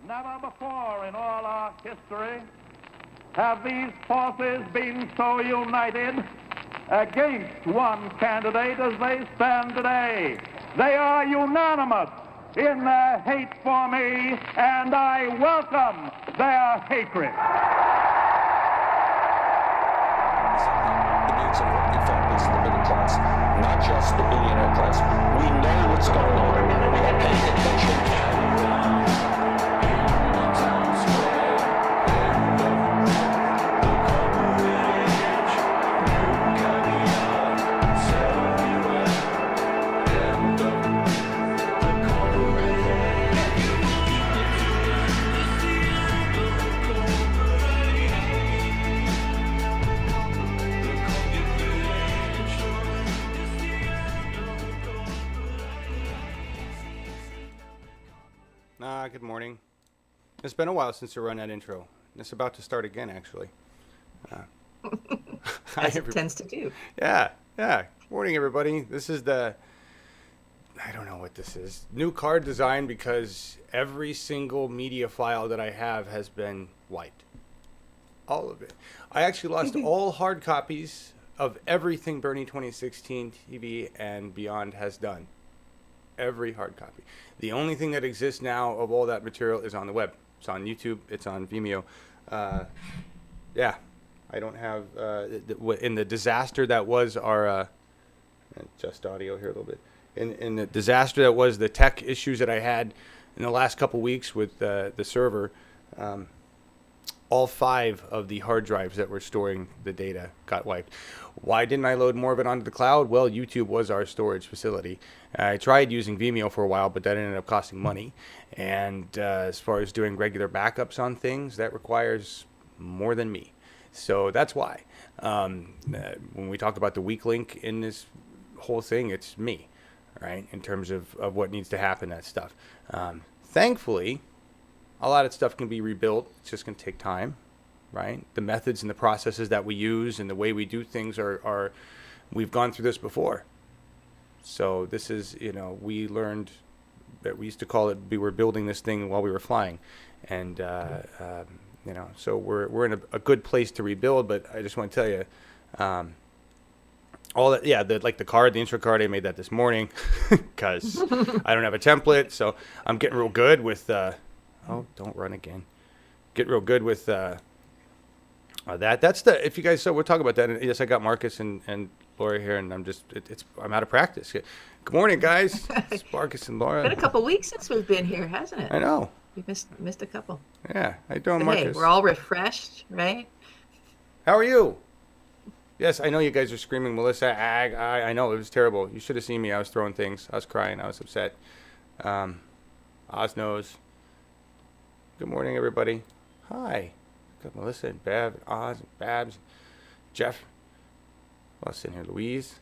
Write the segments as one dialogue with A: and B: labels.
A: Never before in all our history have these forces been so united against one candidate as they stand today. They are unanimous in their hate for me, and I welcome their hatred.
B: The needs of working families and the middle class, not just the billionaire class. We know what's going on. We are paying attention.
C: Good morning. It's been a while since I run that intro. It's about to start again, actually.
D: As it tends to do.
C: Yeah. Good morning, everybody. This is I don't know what this is. New card design because every single media file that I have has been wiped. All of it. I actually lost all hard copies of everything Bernie 2016 TV and beyond has done. Every hard copy. The only thing that exists now of all that material is on the web. It's on YouTube. It's on Vimeo. Yeah, I don't have in the disaster that was our just audio here a little bit. In the disaster that was the tech issues that I had in the last couple weeks with the server. All 5 of the hard drives that were storing the data got wiped. Why didn't I load more of it onto the cloud? Well, YouTube was our storage facility. I tried using Vimeo for a while, but that ended up costing money. And as far as doing regular backups on things, that requires more than me. So that's why. When we talk about the weak link in this whole thing, it's me, right? In terms of what needs to happen, that stuff. Thankfully, a lot of stuff can be rebuilt. It's just going to take time, right? The methods and the processes that we use and the way we do things are we've gone through this before. So this is, we learned that we used to call it, we were building this thing while we were flying. And, so we're in a good place to rebuild, but I just want to tell you, all that, the card, the intro card, I made that this morning because I don't have a template. So I'm getting real good with, don't run again. Get real good with that. That's if you guys saw, we'll talk about that. And yes, I got Markus and Laura here, and I'm out of practice. Good morning, guys. It's Markus and Laura.
D: Been a couple weeks since we've been here, hasn't it?
C: I know.
D: We missed a couple.
C: Yeah, how you doing,
D: But
C: Markus?
D: hey, we're all refreshed, right?
C: How are you? Yes, I know you guys are screaming, Melissa. I know it was terrible. You should have seen me. I was throwing things. I was crying. I was upset. Oz knows. Good morning, everybody. Hi. Got Melissa and Bev, and Oz, and Babs, Jeff. Who else in here? Louise.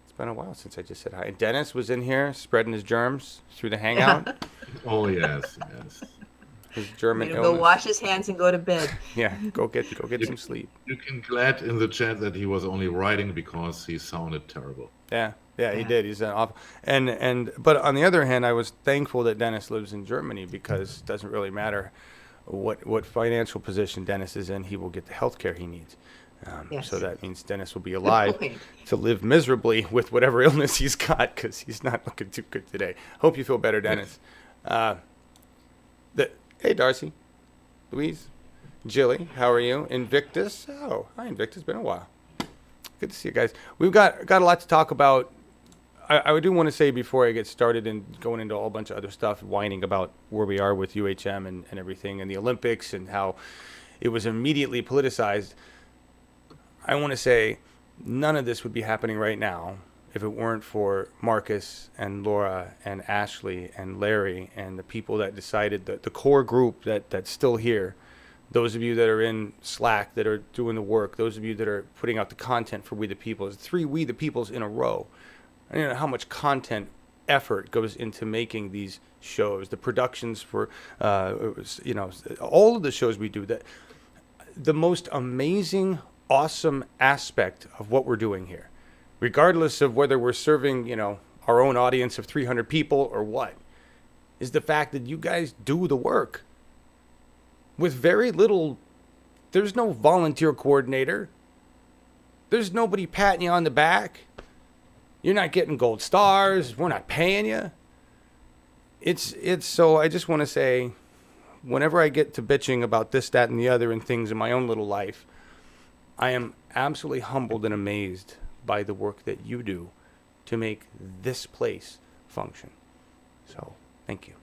C: It's been a while since I just said hi. And Dennis was in here spreading his germs through the hangout.
E: Oh, yes.
C: His German
D: Go
C: illness.
D: wash his hands and go to bed.
C: Yeah, go get some sleep.
E: You can glad in the chat that he was only writing because he sounded terrible.
C: Yeah, he did. He's an awful. But on the other hand, I was thankful that Dennis lives in Germany because it doesn't really matter what financial position Dennis is in. He will get the health care he needs.
D: Yes.
C: So that means Dennis will be alive to live miserably with whatever illness he's got because he's not looking too good today. Hope you feel better, Dennis. Hey, Darcy, Louise, Jilly, how are you? Invictus. Oh, hi, Invictus. Been a while. Good to see you guys. We've got a lot to talk about. I do want to say before I get started and going into a whole bunch of other stuff, whining about where we are with UHM and everything and the Olympics and how it was immediately politicized. I want to say none of this would be happening right now if it weren't for Markus and Laura and Ashley and Larry and the people that decided, the core group that's still here. Those of you that are in Slack that are doing the work, those of you that are putting out the content for We the Peoples, 3 We the Peoples in a row. I don't know how much content effort goes into making these shows, the productions for, all of the shows we do. That the most amazing, awesome aspect of what we're doing here, regardless of whether we're serving, our own audience of 300 people or what, is the fact that you guys do the work. with very little. There's no volunteer coordinator. There's nobody patting you on the back. You're not getting gold stars. We're not paying you. It's so I just want to say, whenever I get to bitching about this, that, and the other and things in my own little life, I am absolutely humbled and amazed by the work that you do to make this place function. So, thank you.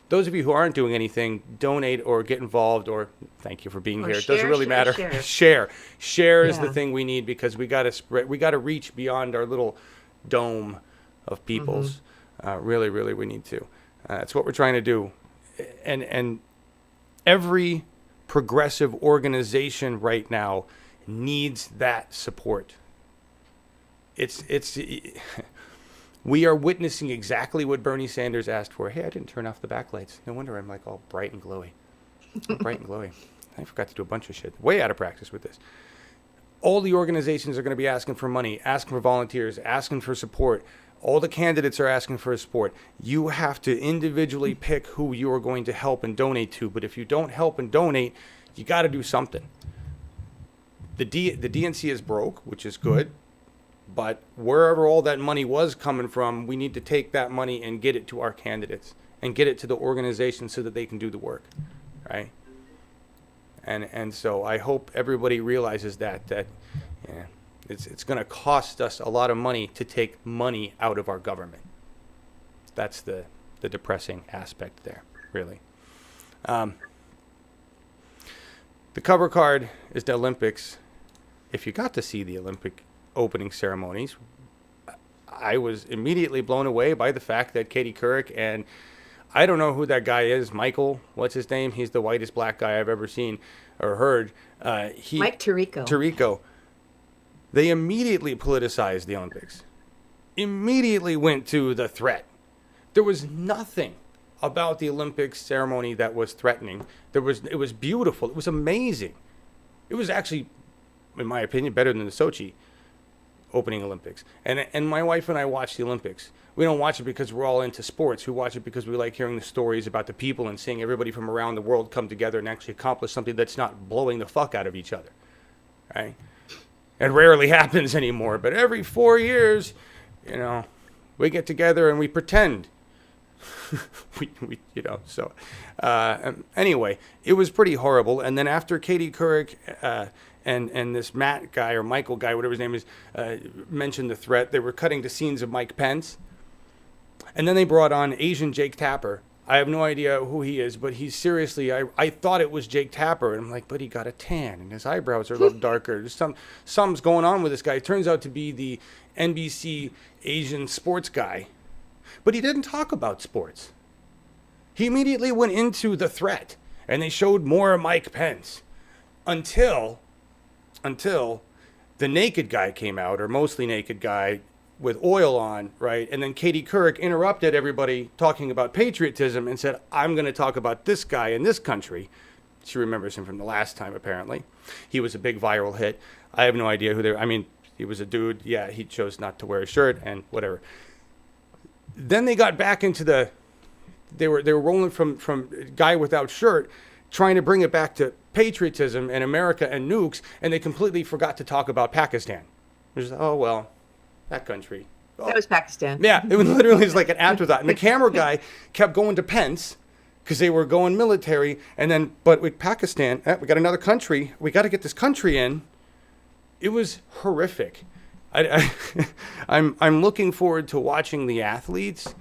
C: Those of you who aren't doing anything, donate or get involved, or thank you for being here. It doesn't really matter. Share is the thing we need, because we got to spread. We got to reach beyond our little dome of peoples. Really, we need to. That's what we're trying to do. And every progressive organization right now needs that support. We are witnessing exactly what Bernie Sanders asked for. Hey, I didn't turn off the backlights. No wonder I'm like all bright and glowy. I forgot to do a bunch of shit. Way out of practice with this. All the organizations are going to be asking for money, asking for volunteers, asking for support. All the candidates are asking for support. You have to individually pick who you are going to help and donate to. But if you don't help and donate, you got to do something. The DNC is broke, which is good. But wherever all that money was coming from, we need to take that money and get it to our candidates and get it to the organization so that they can do the work, right? And so I hope everybody realizes that it's going to cost us a lot of money to take money out of our government. That's the depressing aspect there, really. The cover card is the Olympics. If you got to see the Olympic opening ceremonies, I was immediately blown away by the fact that Katie Couric and I don't know who that guy is, Michael, what's his name? He's the whitest black guy I've ever seen or heard.
D: Mike Tirico.
C: Tirico. They immediately politicized the Olympics. Immediately went to the threat. There was nothing about the Olympics ceremony that was threatening. It was beautiful. It was amazing. It was actually, in my opinion, better than the Sochi opening Olympics. And my wife and I watch the Olympics. We don't watch it because we're all into sports. We watch it because we like hearing the stories about the people and seeing everybody from around the world come together and actually accomplish something that's not blowing the fuck out of each other, right? It rarely happens anymore, but every 4 years, we get together and we pretend. Anyway, it was pretty horrible. And then after Katie Couric and this Matt guy or Michael guy, whatever his name is, mentioned the threat, they were cutting to scenes of Mike Pence. And then they brought on Asian Jake Tapper. I have no idea who he is, but he's seriously, I thought it was Jake Tapper. And I'm like, but he got a tan and his eyebrows are a little darker. There's something's going on with this guy. It turns out to be the NBC Asian sports guy. But he didn't talk about sports. He immediately went into the threat. And they showed more of Mike Pence. Until the naked guy came out, or mostly naked guy, with oil on, right? And then Katie Couric interrupted everybody talking about patriotism and said, I'm going to talk about this guy in this country. She remembers him from the last time, apparently. He was a big viral hit. I have no idea who he was a dude. Yeah, he chose not to wear a shirt and whatever. Then they got back into they were rolling from guy without shirt, trying to bring it back to patriotism and America and nukes, and they completely forgot to talk about Pakistan. It was, oh, well, that country. Oh.
D: That was Pakistan.
C: Yeah, it was literally like an afterthought. And the camera guy kept going to Pence because they were going military, and then, but with Pakistan, we got another country. We got to get this country in. It was horrific. I'm looking forward to watching the athletes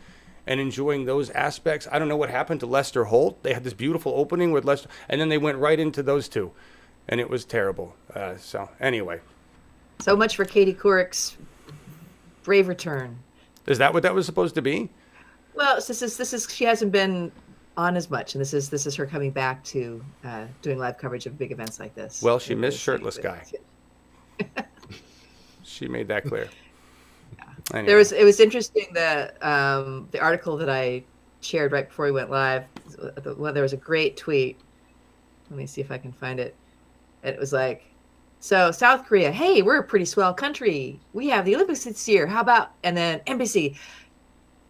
C: and enjoying those aspects. I don't know what happened to Lester Holt. They had this beautiful opening with Lester, and then they went right into those two, and it was terrible. So anyway.
D: So much for Katie Couric's brave return.
C: Is that what that was supposed to be?
D: Well, this is she hasn't been on as much, and this is her coming back to doing live coverage of big events like this.
C: Well, she missed shirtless guy. She made that clear. Anyway.
D: It was interesting the article that I shared right before we went live. There was a great tweet. Let me see if I can find it. And it was like, so South Korea, hey, we're a pretty swell country. We have the Olympics this year. How about, and then NBC,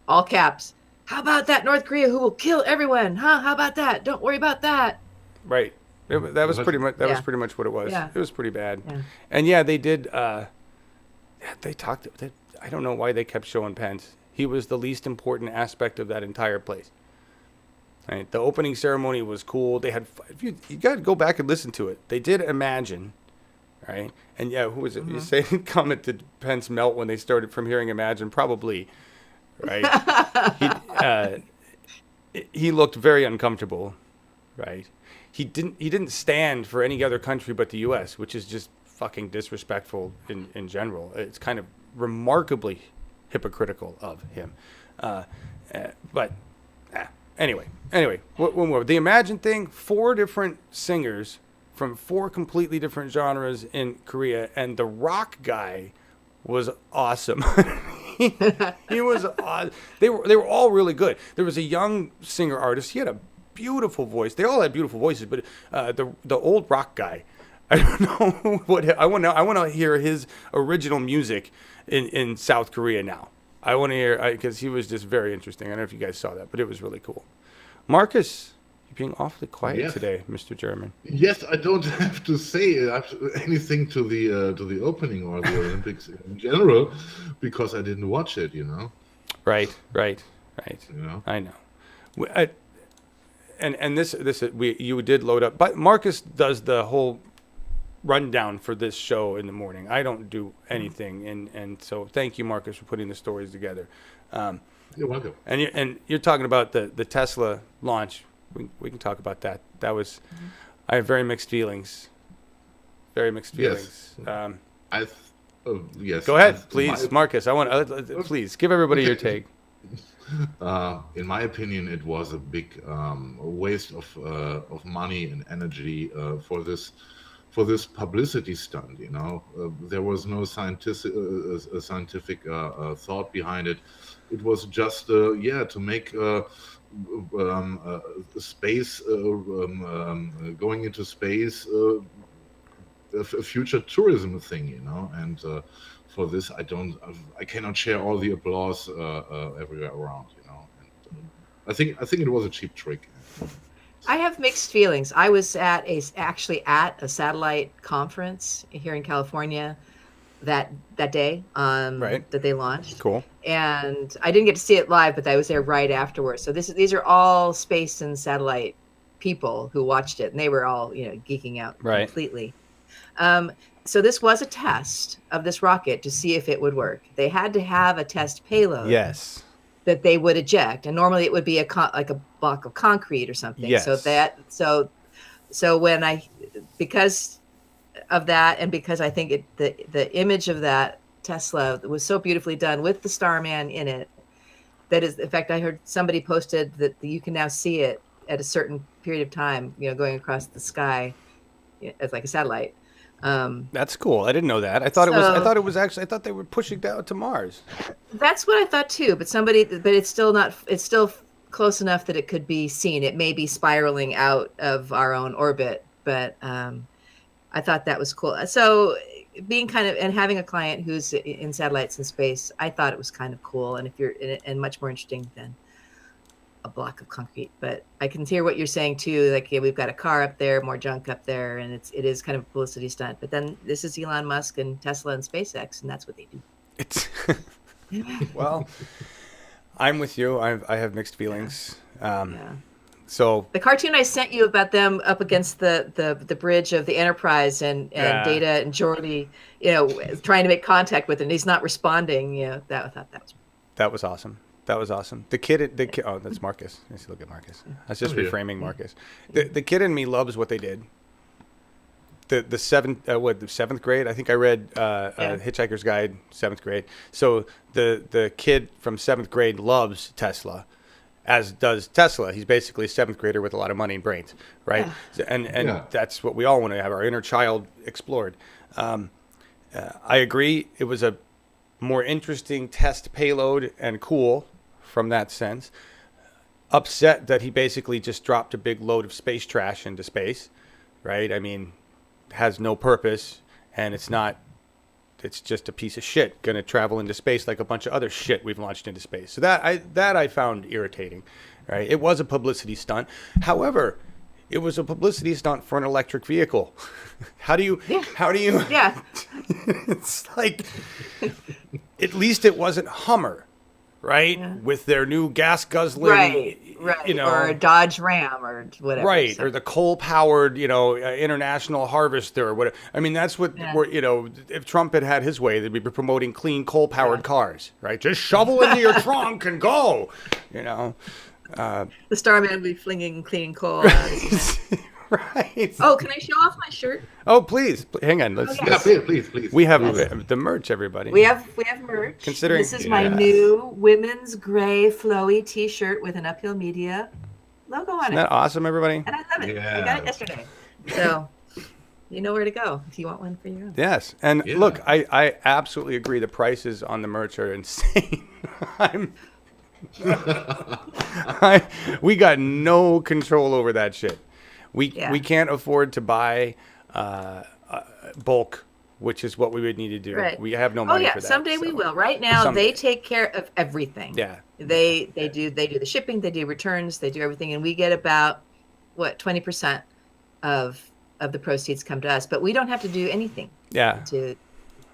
D: all caps, how about that North Korea who will kill everyone? Huh? How about that? Don't worry about that.
C: Right. That was pretty much
D: Yeah.
C: pretty much what it was.
D: Yeah.
C: It was pretty bad.
D: Yeah.
C: And yeah, they did. They talked. I don't know why they kept showing Pence. He was the least important aspect of that entire place. Right. The opening ceremony was cool. They had. You got to go back and listen to it. They did Imagine. Right. And yeah, who was it? You say comment did Pence melt when they started from hearing Imagine? Probably. Right. He looked very uncomfortable. Right. He didn't stand for any other country but the U.S., which is just fucking disrespectful in general. It's kind of remarkably hypocritical of him. Anyway, one more. The Imagine thing, 4 different singers from 4 completely different genres in Korea, and the rock guy was awesome. He was awesome. They were all really good. There was a young singer artist. He had a beautiful voice. They all had beautiful voices, but the old rock guy, I don't know what I want to hear his original music in South Korea now. I want to hear because he was just very interesting. I don't know if you guys saw that, but it was really cool. Marcus, you're being awfully quiet today, Mr. German.
E: Yes, I don't have to say anything to the opening or the Olympics in general because I didn't watch it.
C: Right. I know. And this you did load up, but Marcus does the whole rundown for this show in the morning. I don't do anything, and so thank you, Marcus, for putting the stories together.
E: You're welcome.
C: And you're talking about the Tesla launch. We can talk about that. That was I have very mixed feelings. Very mixed feelings.
E: Yes. Yes.
C: Go ahead, please, Marcus. I want please give everybody your take.
E: In my opinion, it was a big waste of money and energy for this publicity stunt. There was no scientific thought behind it. It was just to make space going into space a future tourism thing. And for this, I cannot share all the applause everywhere around. And I think it was a cheap trick.
D: I have mixed feelings. I was actually at a satellite conference here in California that day that they launched.
C: Cool.
D: And I didn't get to see it live, but I was there right afterwards. So these are all space and satellite people who watched it, and they were all geeking out completely. So this was a test of this rocket to see if it would work. They had to have a test payload.
C: Yes.
D: That they would eject, and normally it would be like a block of concrete or something.
C: Yes.
D: So when because of that, and because I think the image of that Tesla was so beautifully done with the Starman in it, that is, in fact, I heard somebody posted that you can now see it at a certain period of time, going across the sky as like a satellite.
C: That's cool. I didn't know that. I thought I thought they were pushing down to Mars.
D: That's what I thought too. But it's still close enough that it could be seen. It may be spiraling out of our own orbit, but I thought that was cool. So being and having a client who's in satellites in space, I thought it was kind of cool. And and much more interesting than a block of concrete. But I can hear what you're saying too. Like, we've got a car up there, more junk up there, and it is kind of a publicity stunt. But then this is Elon Musk and Tesla and SpaceX, and that's what they do.
C: It's well, I'm with you. I have mixed feelings. So
D: the cartoon I sent you about them up against the bridge of the Enterprise and Data and Geordi, trying to make contact with him, and he's not responding. I thought that was
C: awesome. That was awesome. The kid. Oh, that's Marcus. Let's look at Marcus. I was just reframing Marcus. The kid in me loves what they did. The seventh grade. I think I read Hitchhiker's Guide, 7th grade. So the kid from 7th grade loves Tesla, as does Tesla. He's basically a 7th grader with a lot of money and brains, right? Yeah. And that's what we all want to have, our inner child explored. I agree. It was a more interesting test payload and cool from that sense. Upset that he basically just dropped a big load of space trash into space, right? I mean, has no purpose, and it's just a piece of shit going to travel into space like a bunch of other shit we've launched into space. So that I found irritating, right? It was a publicity stunt. However, It was a publicity stunt for an electric vehicle. How do you?
D: Yeah.
C: It's like, at least it wasn't Hummer, right?
D: Yeah.
C: With their new gas guzzling,
D: Right.
C: you know,
D: or a Dodge Ram or whatever.
C: right,
D: So,
C: or the coal-powered, International Harvester or whatever. I mean, that's what, if Trump had his way, they'd be promoting clean coal-powered cars, right? Just shovel into your trunk and go,
D: the Starman will be flinging clean coal out.
C: Right.
D: Oh, can I show off my shirt?
C: Oh, please. Hang on. Let's.
E: Yeah, please.
C: We have the merch, everybody.
D: We have merch.
C: Considering-
D: This is my new women's gray flowy T-shirt with an Uphill Media logo on
C: Isn't
D: it,
C: that awesome, everybody?
D: and I love it.
E: Yeah.
D: I got it yesterday, so you know where to go if you want one for your own.
C: Yes. And look, I absolutely agree. The prices on the merch are insane. We got no control over that shit. We can't afford to buy bulk, which is what we would need to do.
D: Right.
C: We have no money for that.
D: Someday we will. Right now, they take care of everything.
C: Yeah.
D: They do the shipping, they do returns, they do everything, and we get about 20% of the proceeds come to us, but we don't have to do anything.
C: Yeah.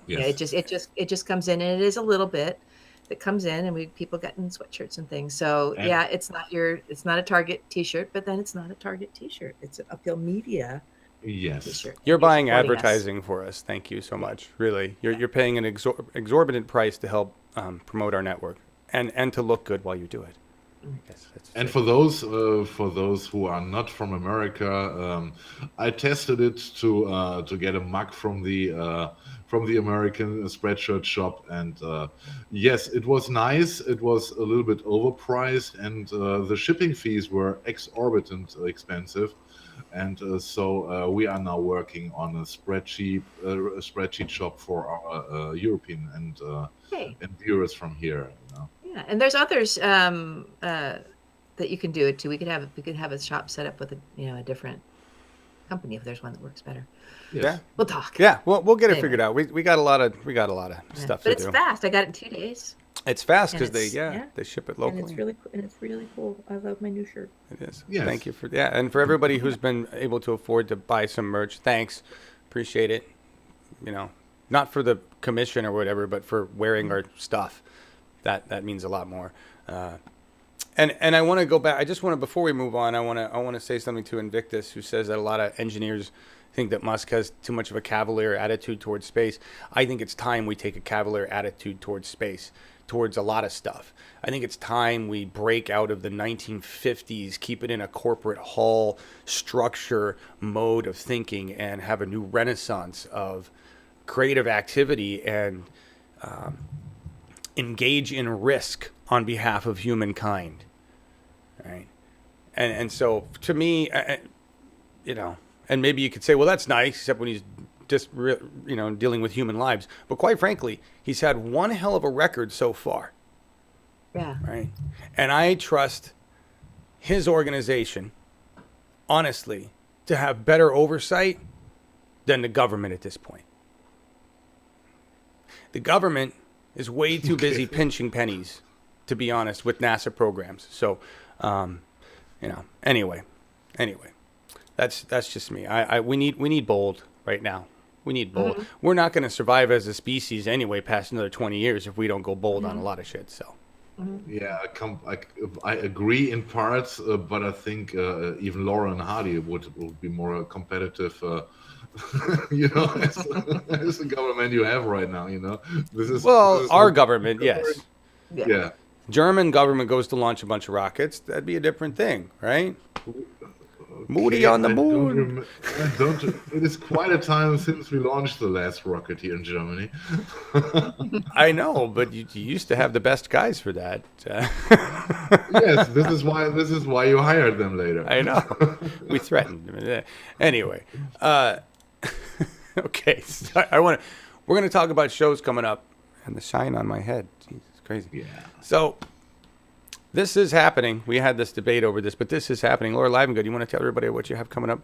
D: It just comes in, and it is a little bit that comes in, and people get in sweatshirts and things. So it's not a Target T-shirt, but then it's not a Target T-shirt. It's an Uphill Media
E: Yes.
D: T-shirt.
C: You're buying
D: supporting us.
C: advertising for us. Thank you so much. Really, you're paying an exorbitant price to help promote our network and to look good while you do it. Yes,
E: And for those who are not from America, I tested it to get a mug from the American Spreadshirt shop, and yes, it was nice. It was a little bit overpriced, and the shipping fees were exorbitant expensive. And so we are now working on a spreadsheet shop for our European and viewers from here.
D: Yeah, and there's others that you can do it too. We could have a shop set up with a different company if there's one that works better.
E: Yes.
C: Yeah.
D: We'll talk.
C: Yeah, we'll get it
D: Anyway.
C: figured out. We got a lot of stuff
D: But
C: to
D: it's
C: do.
D: fast. I got it in 2 days.
C: It's fast because
D: And it's-
C: they ship it
D: And
C: locally.
D: it's really cool. I love my new shirt.
C: It is.
E: Yes.
C: Thank you and for everybody who's been able to afford to buy some merch. Thanks, appreciate it. Not for the commission or whatever, but for wearing our stuff. That means a lot more. And I want to go back. Before we move on, I want to say something to Invictus, who says that a lot of engineers think that Musk has too much of a cavalier attitude towards space. I think it's time we take a cavalier attitude towards space, towards a lot of stuff. I think it's time we break out of the 1950s, keep it in a corporate hall structure mode of thinking, and have a new renaissance of creative activity and engage in risk on behalf of humankind. Right? And so to me, and maybe you could say, well, that's nice, except when he's just dealing with human lives. But quite frankly, he's had one hell of a record so far.
D: Yeah.
C: Right. And I trust his organization, honestly, to have better oversight than the government at this point. The government is way too busy pinching pennies, to be honest, with NASA programs. So, anyway, that's just me. We need bold right now. We need bold. Mm-hmm. We're not going to survive as a species anyway past another 20 years if we don't go bold on a lot of shit. So.
D: Mm-hmm.
E: Yeah, I agree in parts, but I think even Laura and Hardy would be more competitive. As the government you have right now, this is
C: our government, yes.
E: Yeah.
C: German government goes to launch a bunch of rockets. That'd be a different thing, right? Moody on the moon.
E: It is quite a time since we launched the last rocket here in Germany.
C: I know, but you used to have the best guys for that.
E: Yes, this is why you hired them later.
C: I know. We threatened. Anyway, okay. So we're gonna talk about shows coming up, and the shine on my head. Jesus, crazy.
E: Yeah.
C: So This is happening. We had this debate over this, but this is happening. Laura Livengood, you want to tell everybody what you have coming up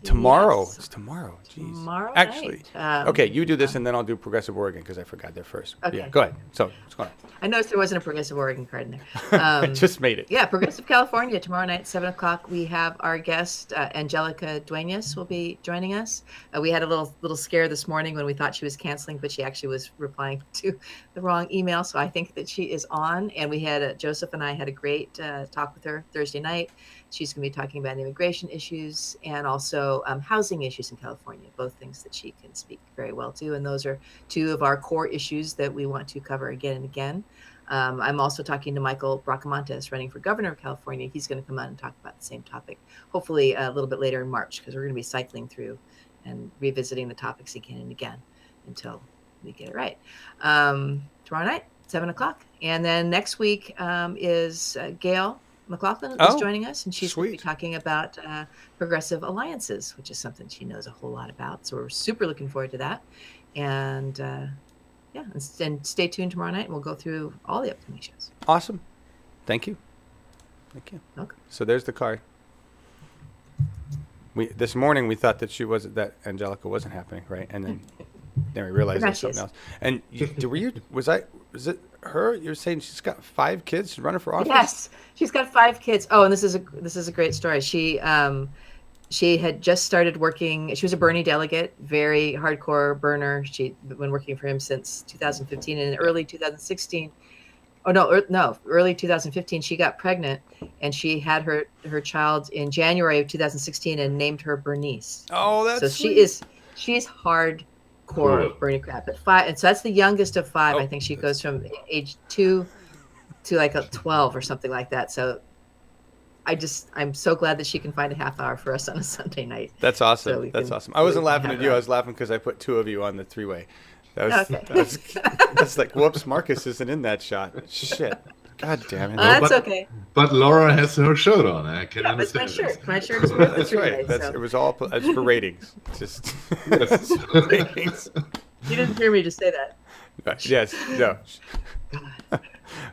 C: tomorrow?
D: Yes.
C: It's tomorrow. Jeez.
D: Tomorrow
C: Actually,
D: night.
C: okay, you do this, and then I'll do Progressive Oregon because I forgot there first.
D: Okay.
C: Yeah, go ahead. So what's going on?
D: I noticed there wasn't a Progressive Oregon card in there.
C: I just made it.
D: Yeah, Progressive California tomorrow night, 7:00. We have our guest Angelica Duenas will be joining us. We had a little scare this morning when we thought she was canceling, but she actually was replying to the wrong email. So I think that she is on. And we had Joseph and I had a great talk with her Thursday night. She's going to be talking about immigration issues and also housing issues in California, both things that she can speak very well to. And those are two of our core issues that we want to cover again and again. I'm also talking to Michael Bracamontes, running for governor of California. He's going to come on and talk about the same topic, hopefully a little bit later in March, because we're going to be cycling through and revisiting the topics again and again until we get it right. Tomorrow night, 7:00. And then next week is Gail McLaughlin is joining us, and she's going to be talking about progressive alliances, which is something she knows a whole lot about. So we're super looking forward to that. And and stay tuned tomorrow night, and we'll go through all the upcoming shows.
C: Awesome. Thank you. Thank you.
D: Okay.
C: So there's the card. This morning we thought that Angelica wasn't happening, right? And then we realized it was something else. And was it her? You're saying she's got 5 kids? She's running for office?
D: Yes, she's got 5 kids. Oh, and this is a great story. She had just started working. She was a Bernie delegate, very hardcore Berner. She'd been working for him since 2015. And in early 2016, early 2015, she got pregnant, and she had her child in January of 2016 and named her Bernice.
C: Oh, that's
D: so
C: sweet.
D: She's hardcore Bernie crap at 5, and so that's the youngest of 5. I think she goes from age 2 to like a 12 or something like that. So I'm so glad that she can find a half hour for us on a Sunday night.
C: That's awesome. That's awesome. I wasn't laughing at you. I was laughing because I put 2 of you on the 3-way. That's like, whoops, Marcus isn't in that shot. Shit. God damn it.
D: That's okay.
E: But Laura has her shirt on. I can understand.
D: That's my shirt. My shirt is for the
C: That's right.
D: So.
C: It was all it's for ratings. Just
E: ratings.
D: You didn't hear me just say that.
C: Yes. No.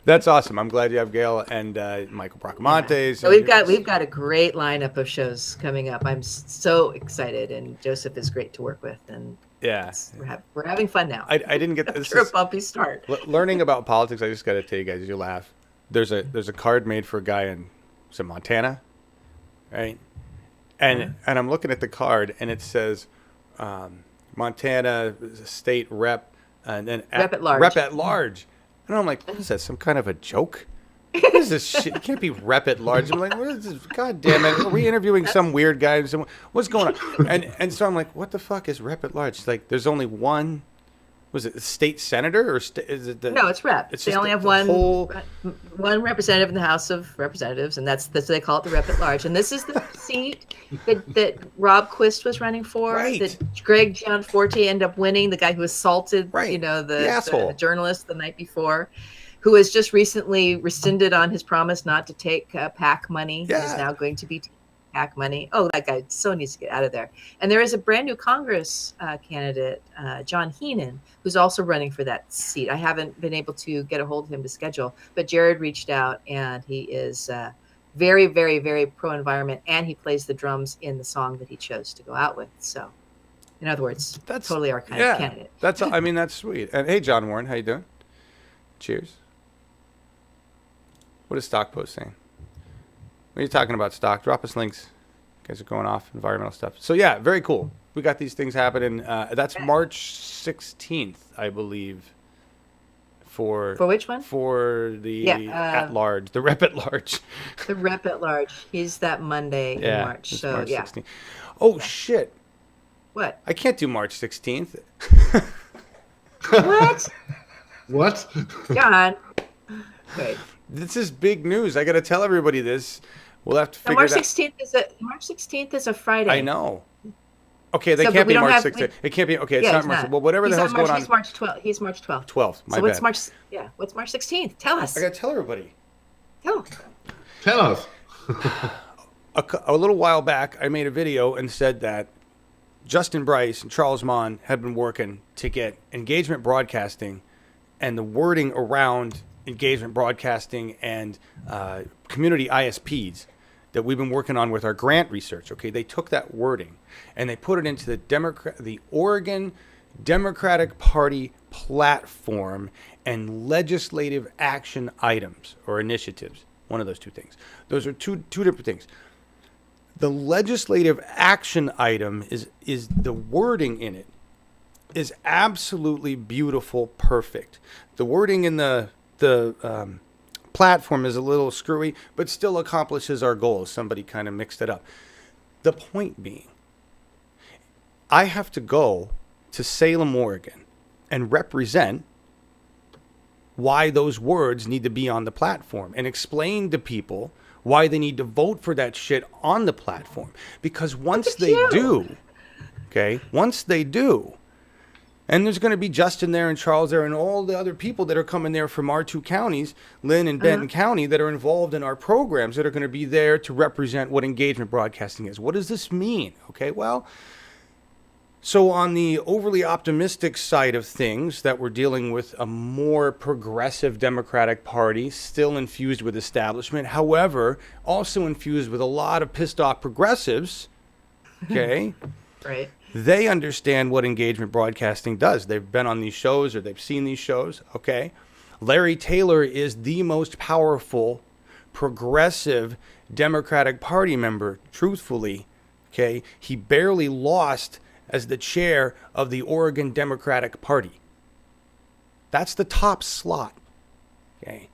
C: That's awesome. I'm glad you have Gail and Michael Bracamontes.
D: So we've got a great lineup of shows coming up. I'm so excited, and Joseph is great to work with, and we're having fun now.
C: I didn't get this.
D: After a bumpy start.
C: Learning about politics, I just got to tell you guys, you laugh. There's a card made for a guy in Montana, right? And I'm looking at the card, and it says Montana state rep, and then
D: rep at large.
C: Rep at large. And I'm like, what is that, some kind of a joke? What is this shit? You can't be rep at large. I'm like, what is this? God damn it. Are we interviewing some weird guy? What's going on? And so I'm like, what the fuck is rep at large? It's like, there's only one, was it a state senator? Or is it
D: No, it's rep. They only have one representative in the House of Representatives, and that's they call it the rep at large. And this is the seat that Rob Quist was running for, that Greg Gianforte ended up winning, the guy who assaulted the journalist the night before, who has just recently rescinded on his promise not to take PAC money. Yeah. He's now going to be taking PAC money. Oh, that guy so needs to get out of there. And there is a brand new Congress candidate, John Heenan, who's also running for that seat. I haven't been able to get a hold of him to schedule, but Jared reached out, and he is very, very, very pro-environment, and he plays the drums in the song that he chose to go out with. So, in other words, that's totally our kind of candidate.
C: That's sweet. And hey, John Warren, how you doing? Cheers. What is Stock Post saying? When you're talking about stock, drop us links. You guys are going off environmental stuff. So yeah, very cool. We got these things happening. That's March 16th, I believe. For
D: which one?
C: For the at large, the rep at large.
D: The rep at large. He's that Monday in March. So
C: March 16th. Oh shit!
D: What?
C: I can't do March 16th.
D: What?
E: What?
D: John. Wait.
C: This is big news. I got to tell everybody this. We'll have to figure
D: March
C: it out.
D: 16th is a Friday.
C: I know. Okay, they can't be March 16th. It can't be. Okay, it's not March. Well, whatever the hell's going on.
D: He's March 12th. He's March 12th.
C: 12th. My
D: bad. What's March 16th? Tell us.
C: I got to tell everybody.
E: Tell us.
C: A little while back, I made a video and said that Justin Bryce and Charles Mon had been working to get engagement broadcasting and the wording around engagement broadcasting and community ISPs that we've been working on with our grant research. Okay, they took that wording and they put it into the Oregon Democratic Party platform and legislative action items or initiatives. One of those two things. Those are two different things. The legislative action item is the wording in it is absolutely beautiful, perfect. The wording in the platform is a little screwy, but still accomplishes our goals. Somebody kind of mixed it up. The point being, I have to go to Salem, Oregon, and represent why those words need to be on the platform and explain to people why they need to vote for that shit on the platform. Because once they do, and there's going to be Justin there and Charles there and all the other people that are coming there from our two counties, Lynn and Benton County, that are involved in our programs that are going to be there to represent what engagement broadcasting is. What does this mean? Okay, well, so on the overly optimistic side of things, that we're dealing with a more progressive Democratic Party, still infused with establishment, however, also infused with a lot of pissed off progressives, okay?
D: Right.
C: They understand what engagement broadcasting does. They've been on these shows or they've seen these shows, okay? Larry Taylor is the most powerful progressive Democratic Party member, truthfully, okay? He barely lost as the chair of the Oregon Democratic Party. That's the top slot, okay?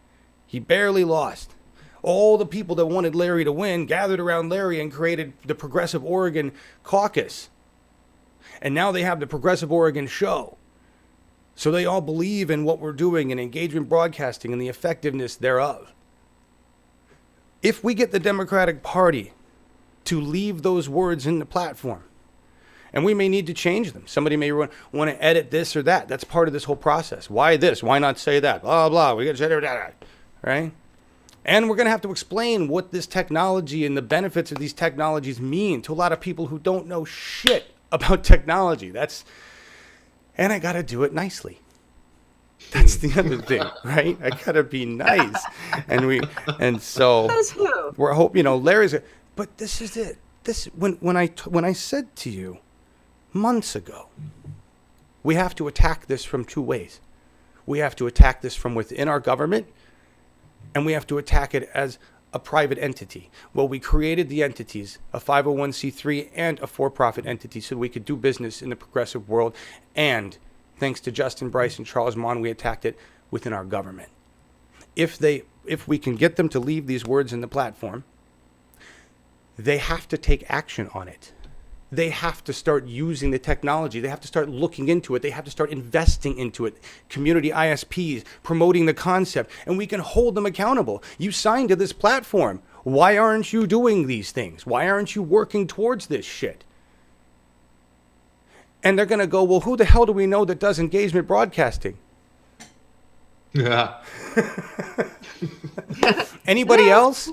C: He barely lost. All the people that wanted Larry to win gathered around Larry and created the Progressive Oregon Caucus. And now they have the Progressive Oregon Show. So they all believe in what we're doing in engagement broadcasting and the effectiveness thereof. If we get the Democratic Party to leave those words in the platform, and we may need to change them. Somebody may want to edit this or that. That's part of this whole process. Why this? Why not say that? Blah, blah. We got to say that, right? And we're going to have to explain what this technology and the benefits of these technologies mean to a lot of people who don't know shit about technology. And I got to do it nicely. That's the other thing, right? I got to be nice. And so we're hoping, Larry's, but this is it. When I said to you months ago, we have to attack this from two ways. We have to attack this from within our government, and we have to attack it as a private entity. Well, we created the entities, a 501c3 and a for-profit entity, so we could do business in the progressive world. And thanks to Justin Bryce and Charles Mon, we attacked it within our government. If we can get them to leave these words in the platform, they have to take action on it. They have to start using the technology. They have to start looking into it. They have to start investing into it. Community ISPs, promoting the concept, and we can hold them accountable. You signed to this platform. Why aren't you doing these things? Why aren't you working towards this shit? And they're going to go, well, who the hell do we know that does engagement broadcasting?
E: Yeah.
C: Anybody else?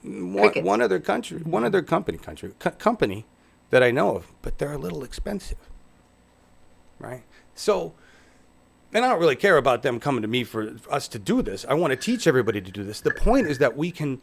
C: One other company that I know of, but they're a little expensive, right? So, and I don't really care about them coming to me for us to do this. I want to teach everybody to do this. The point is that we can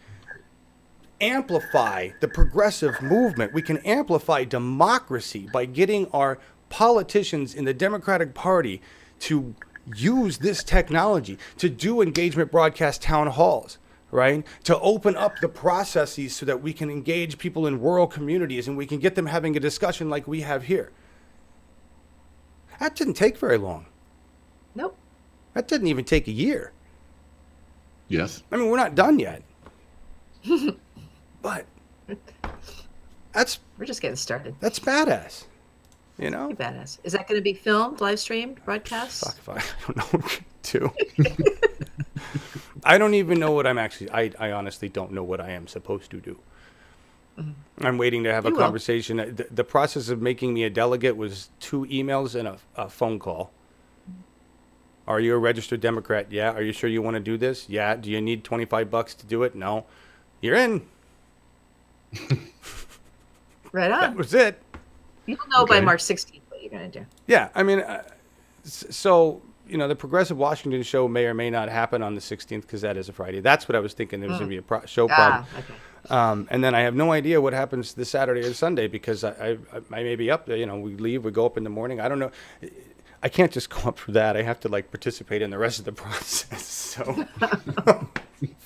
C: amplify the progressive movement. We can amplify democracy by getting our politicians in the Democratic Party to use this technology, to do engagement broadcast town halls, right? To open up the processes so that we can engage people in rural communities and we can get them having a discussion like we have here. That didn't take very long.
D: Nope.
C: That didn't even take a year.
E: Yes.
C: I mean, we're not done yet. But
D: we're just getting started.
C: That's badass.
D: Pretty badass. Is that going to be filmed, live streamed, broadcast?
C: Fuck if I don't know what to do. I don't even know what I'm actually, I honestly don't know what I am supposed to do. Mm-hmm. I'm waiting to have a conversation. The process of making me a delegate was 2 emails and a phone call. Are you a registered Democrat? Yeah. Are you sure you want to do this? Yeah. Do you need $25 to do it? No. You're in.
D: Right on.
C: That was it.
D: You'll know by March 16th what you're going to do.
C: Yeah. I mean, so the Progressive Washington show may or may not happen on the 16th because that is a Friday. That's what I was thinking. There was going to be a show problem.
D: Okay.
C: And then I have no idea what happens this Saturday or Sunday because I may be up there. We leave, we go up in the morning. I don't know. I can't just go up for that. I have to participate in the rest of the process. So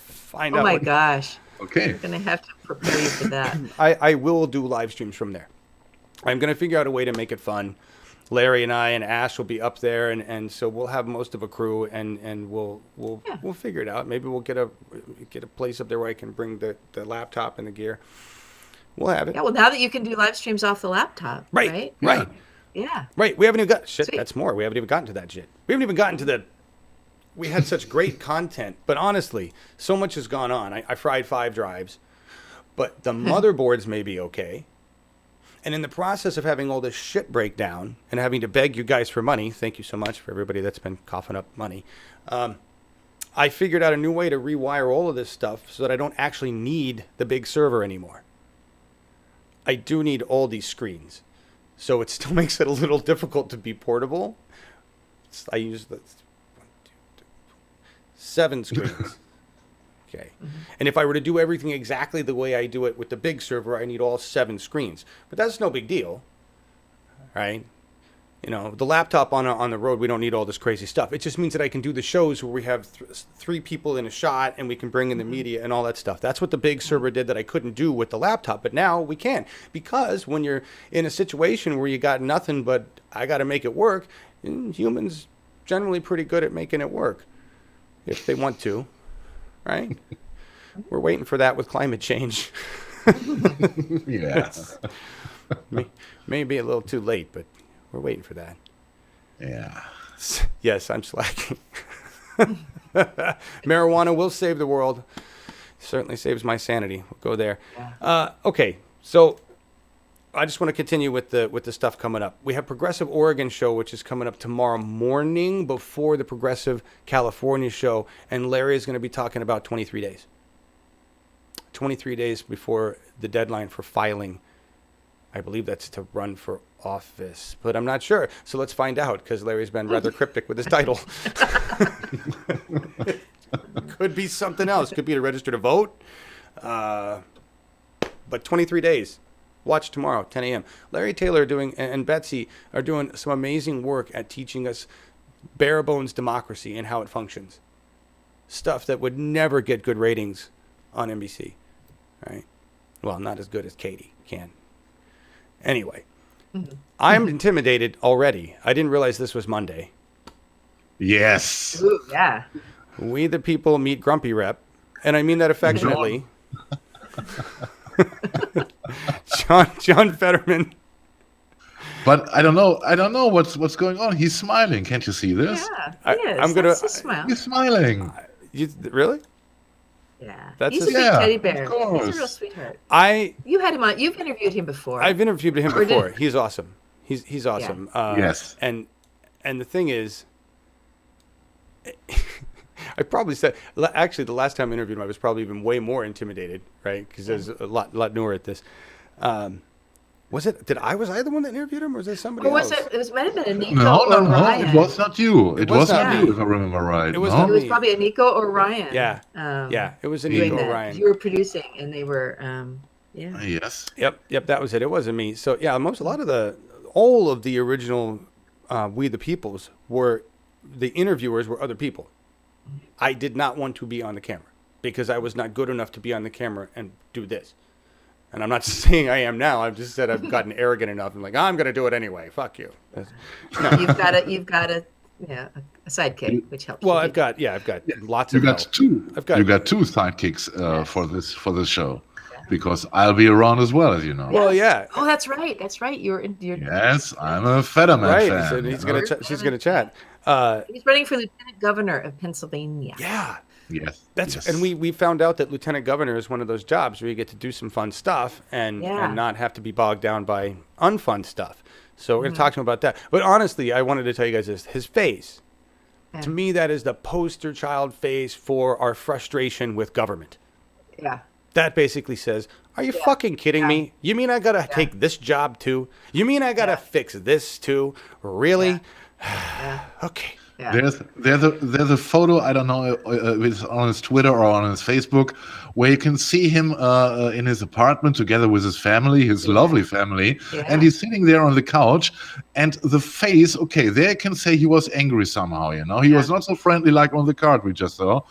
C: find out.
D: Oh my gosh.
E: Okay.
D: We're gonna have to prepare you for that.
C: I will do live streams from there. I'm gonna figure out a way to make it fun. Larry and I and Ash will be up there, and so we'll have most of a crew, and we'll figure it out. Maybe we'll get a place up there where I can bring the laptop and the gear. We'll have it.
D: Yeah. Well, now that you can do live streams off the laptop, right?
C: Right.
D: Yeah.
C: Right. We haven't even got shit.
D: Sweet.
C: That's more. We haven't even gotten to that shit. We haven't even gotten to the. We had such great content, but honestly, so much has gone on. I fried 5 drives, but the motherboards may be okay. And in the process of having all this shit break down and having to beg you guys for money, thank you so much for everybody that's been coughing up money. I figured out a new way to rewire all of this stuff so that I don't actually need the big server anymore. I do need all these screens. So it still makes it a little difficult to be portable. I use 7 screens. Okay. And if I were to do everything exactly the way I do it with the big server, I need all 7 screens. But that's no big deal, right? The laptop on the road, we don't need all this crazy stuff. It just means that I can do the shows where we have 3 people in a shot and we can bring in the media and all that stuff. That's what the big server did that I couldn't do with the laptop. But now we can. Because when you're in a situation where you got nothing but I got to make it work, humans generally pretty good at making it work if they want to. Right? We're waiting for that with climate change.
E: Yes.
C: May be a little too late, but we're waiting for that.
E: Yeah.
C: Yes, I'm slacking. Marijuana will save the world. Certainly saves my sanity. We'll go there. Okay, so I just want to continue with the stuff coming up. We have Progressive Oregon show, which is coming up tomorrow morning before the Progressive California show, and Larry is going to be talking about 23 days. 23 days before the deadline for filing. I believe that's to run for office, but I'm not sure. So let's find out, because Larry's been rather cryptic with his title. Could be something else. Could be to register to vote. But 23 days. Watch tomorrow, 10 a.m. Larry Taylor and Betsy are doing some amazing work at teaching us bare bones democracy and how it functions. Stuff that would never get good ratings on NBC, right? Well, not as good as Katie can. Anyway, I'm intimidated already. I didn't realize this was Monday.
E: Yes.
D: Ooh, yeah.
C: We the people meet Grumpy Rep, and I mean that affectionately. John Fetterman.
E: But I don't know what's going on. He's smiling. Can't you see this?
D: Yeah, he is.
C: I'm gonna.
D: That's a smile.
E: He's smiling.
C: Really?
D: Yeah.
C: That's
D: He's
C: a-
D: a sweet
E: Yeah,
D: teddy
E: of
D: bear. He's a
E: course.
D: real sweetheart.
C: You've
D: You've interviewed him before.
C: I've interviewed him
D: Or did-
C: before. He's awesome. He's awesome.
E: Yes.
C: And the thing is, I probably said, actually, the last time I interviewed him, I was probably even way more intimidated, right? Because I was a lot newer at this. Was I the one that interviewed him, or was it somebody
D: Or was
C: else?
D: it might have been a Nico
E: No,
D: or Ryan.
E: it was not you. It
C: was
E: was
C: not
E: not
C: me.
E: you, if I remember right.
C: It was
E: no?
C: not
D: It was
C: me.
D: probably a Nico or Ryan.
C: Yeah. Yeah, it was a
D: doing
C: Nico
D: that.
C: Ryan.
D: You were producing, and they were, yeah.
E: Yes.
C: Yep, that was it. It wasn't me. So yeah, all of the original We the Peoples the interviewers were other people. I did not want to be on the camera because I was not good enough to be on the camera and do this. And I'm not saying I am now. I've just said I've gotten arrogant enough. I'm like, I'm going to do it anyway. Fuck you. No.
D: You've got a sidekick, which helps.
C: Well,
D: you
C: I've got lots
E: You
C: of
E: got
C: help.
E: two. You got 2 sidekicks for this show, because I'll be around as well, as you know.
C: Well, yeah.
D: Oh, that's right. You're
E: Yes, I'm a Fetterman
C: Right.
E: fan.
C: So she's going to chat.
D: He's running for lieutenant governor of Pennsylvania.
C: Yeah.
E: Yes.
C: Yes. And we found out that lieutenant governor is one of those jobs where you get to do some fun stuff and not have to be bogged down by unfun stuff. So we're going to talk to him about that. But honestly, I wanted to tell you guys this. His face, to me, that is the poster child face for our frustration with government.
D: Yeah.
C: That basically says, are you fucking kidding me? You mean I got to take this job too? You mean I got to fix this too? Really?
D: Yeah.
C: Okay.
D: Yeah.
E: There's a photo, I don't know if it's on his Twitter or on his Facebook, where you can see him in his apartment together with his family, his lovely family,
D: Yeah.
E: and he's sitting there on the couch, and the face, okay, there I can say he was angry somehow, you know, he was not so friendly like on the card we just saw,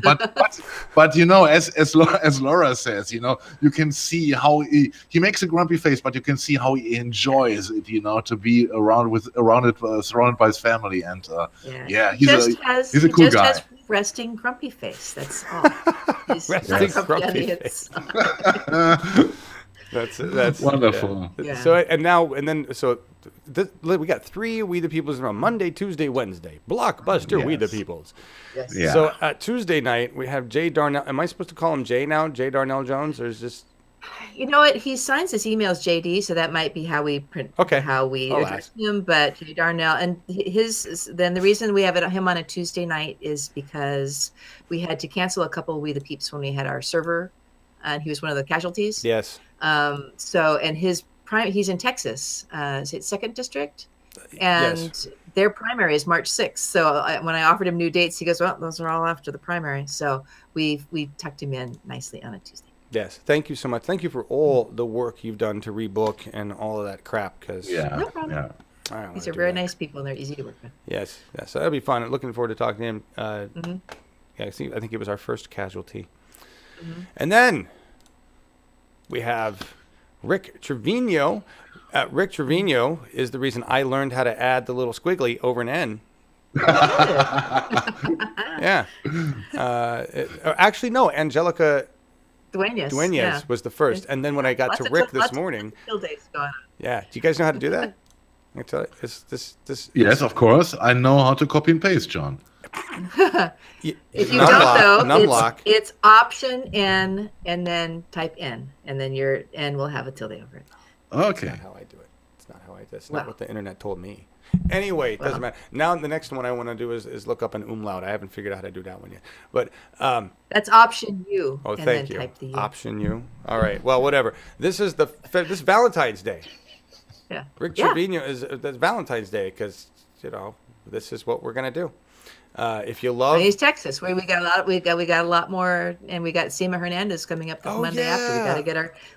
E: but you know, as Laura says, you know, you can see how he makes a grumpy face, but you can see how he enjoys it, you know, to be surrounded by his family, and he's a cool guy.
D: Has resting grumpy face. That's all. He's
C: Resting
D: not
C: grumpy
D: face.
C: That's
E: wonderful.
C: Yeah. So we got 3 We the Peoples on Monday, Tuesday, Wednesday. Blockbuster We the Peoples.
D: Yes.
E: Yeah.
C: So Tuesday night we have Jay Darnell. Am I supposed to call him Jay now? Jay Darnell Jones, or is this?
D: You know what? He signs his emails JD, so that might be how we print.
C: Okay.
D: How we
C: I'll
D: address him. But Jay Darnell, and then the reason we have him on a Tuesday night is because we had to cancel a couple of We the Peeps when we had our server, and he was one of the casualties.
C: Yes.
D: So and he's in Texas. Is it 2nd District? And
C: Yes.
D: their primary is March 6th. So when I offered him new dates, he goes, "Well, those are all after the primary." So we tucked him in nicely on a Tuesday.
C: Yes. Thank you so much. Thank you for all the work you've done to rebook and all of that crap. Because
D: No problem. These are very nice people, and they're easy to work with.
C: Yes. Yes. So that'll be fun. Looking forward to talking to him.
D: Mm-hmm.
C: Yeah. I think it was our first casualty. Mm-hmm. And then we have Rick Trevino. Rick Trevino is the reason I learned how to add the little squiggly over an N. Yeah. Actually, no. Angelica Dueñas was the first. And then when I got to Rick this morning. Yeah. Do you guys know how to do that? I tell you, this.
E: Yes, of course. I know how to copy and paste, John.
D: If you don't know, it's Option N and then type N, and then your N will have a tilde over it.
E: Okay.
C: That's not how I do it. It's not how I do it. It's not what the internet told me. Anyway, it doesn't matter. Now the next one I want to do is look up an umlaut. I haven't figured out how to do that one yet. But
D: that's Option U.
C: Oh,
D: and
C: thank
D: then
C: you.
D: Type the U.
C: Option U. All right. Well, whatever. This is this Valentine's Day.
D: Yeah.
C: Rick Trevino that's Valentine's Day because this is what we're gonna do. If you love,
D: he's Texas. We got a lot more, and we got Seema Hernandez coming up the Monday after.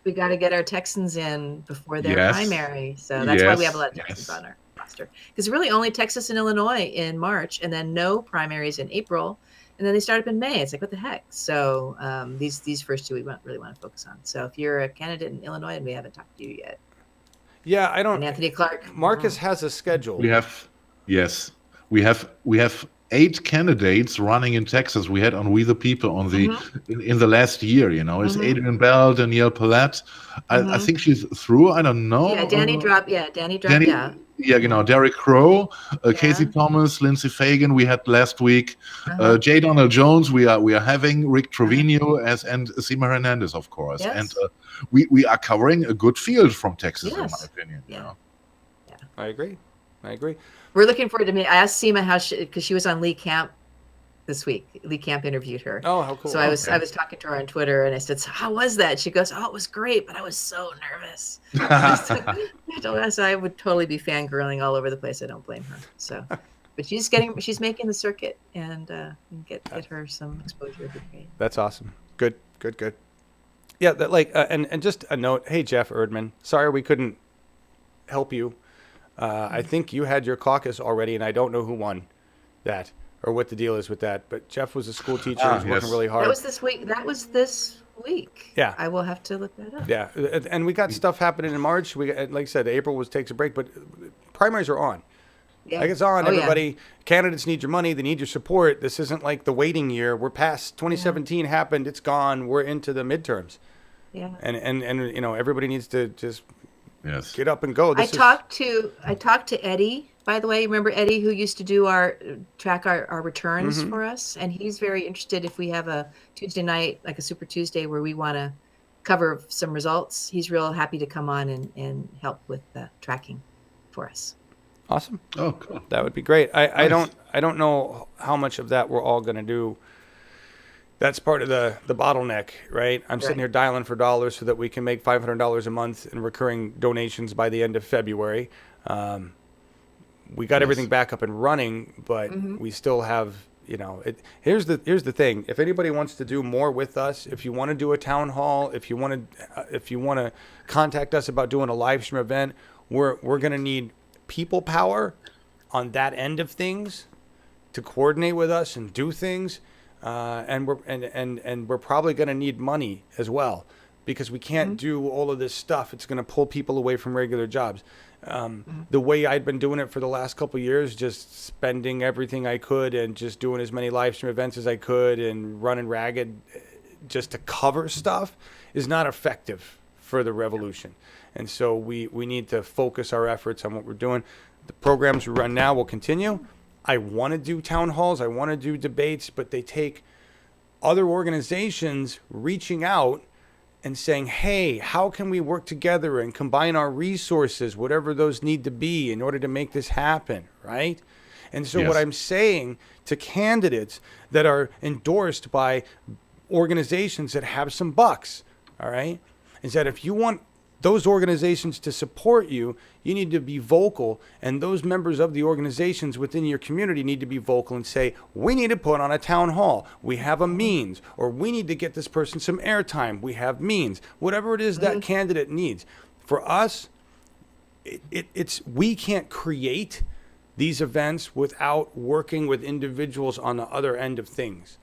D: We got to get our Texans in before their primary. So that's why we have a lot of Texans on our roster. Because really only Texas and Illinois in March, and then no primaries in April, and then they start up in May. It's like, what the heck? So these first 2 we really want to focus on. So if you're a candidate in Illinois and we haven't talked to you yet,
C: I don't.
D: and Anthony Clark.
C: Marcus has a schedule.
E: We have 8 candidates running in Texas. We had on We the People on the in the last year. You know, it's Adrian Bell, Danielle Palat. I think she's through. I don't know.
D: Yeah, Danny dropped out.
E: Yeah, Derek Crow, Casey Thomas, Lindsey Fagan. We had last week. Jay Donald Jones. We are having Rick Trevino and Seema Hernandez, of course.
D: Yes.
E: And we are covering a good field from Texas, in my opinion.
D: Yeah.
E: You know?
D: Yeah.
C: I agree.
D: We're looking forward to meet. I asked Seema because she was on Lee Camp this week. Lee Camp interviewed her.
C: Oh, how cool!
D: So I was talking to her on Twitter, and I said, "So how was that?" She goes, "Oh, it was great, but I was so nervous." So I would totally be fangirling all over the place. I don't blame her. So, but she's making the circuit, and get her some exposure would be great.
C: That's awesome. Good. Yeah, and just a note. Hey, Jeff Erdman. Sorry we couldn't help you. I think you had your caucus already, and I don't know who won that or what the deal is with that. But Jeff was a school teacher. He's working really hard.
D: That was this week.
C: Yeah.
D: I will have to look that up.
C: Yeah, and we got stuff happening in March. We got, like I said, April takes a break, but primaries are on.
D: Yeah.
C: Like it's on. Everybody,
D: Yeah.
C: Candidates need your money. They need your support. This isn't like the waiting year. We're past 2017 happened. It's gone. We're into the midterms.
D: Yeah.
C: And everybody needs to just get up and go.
D: I talked to Eddie, by the way. Remember Eddie, who used to do track our returns for us, and he's very interested if we have a Tuesday night, like a Super Tuesday, where we want to cover some results. He's real happy to come on and help with the tracking for us.
C: Awesome.
E: Oh, cool.
C: That would be great. I don't know how much of that we're all going to do. That's part of the bottleneck, right? I'm sitting here dialing for dollars so that we can make $500 a month in recurring donations by the end of February. we got everything back up and running, but we still have, here's the thing. If anybody wants to do more with us, if you want to do a town hall, if you want to contact us about doing a live stream event, we're going to need people power on that end of things to coordinate with us and do things. And we're probably going to need money as well, because we can't do all of this stuff. It's going to pull people away from regular jobs. The way I'd been doing it for the last couple of years, just spending everything I could and just doing as many live stream events as I could and running ragged just to cover stuff, is not effective for the revolution. And so we need to focus our efforts on what we're doing. The programs we run now will continue. I want to do town halls. I want to do debates, but they take other organizations reaching out and saying, hey, how can we work together and combine our resources, whatever those need to be, in order to make this happen, right? And so what I'm saying to candidates that are endorsed by organizations that have some bucks, all right, is that if you want those organizations to support you, you need to be vocal, and those members of the organizations within your community need to be vocal and say, we need to put on a town hall. We have a means, or we need to get this person some airtime. We have means. Whatever it is that candidate needs. For us, we can't create these events without working with individuals on the other end of things,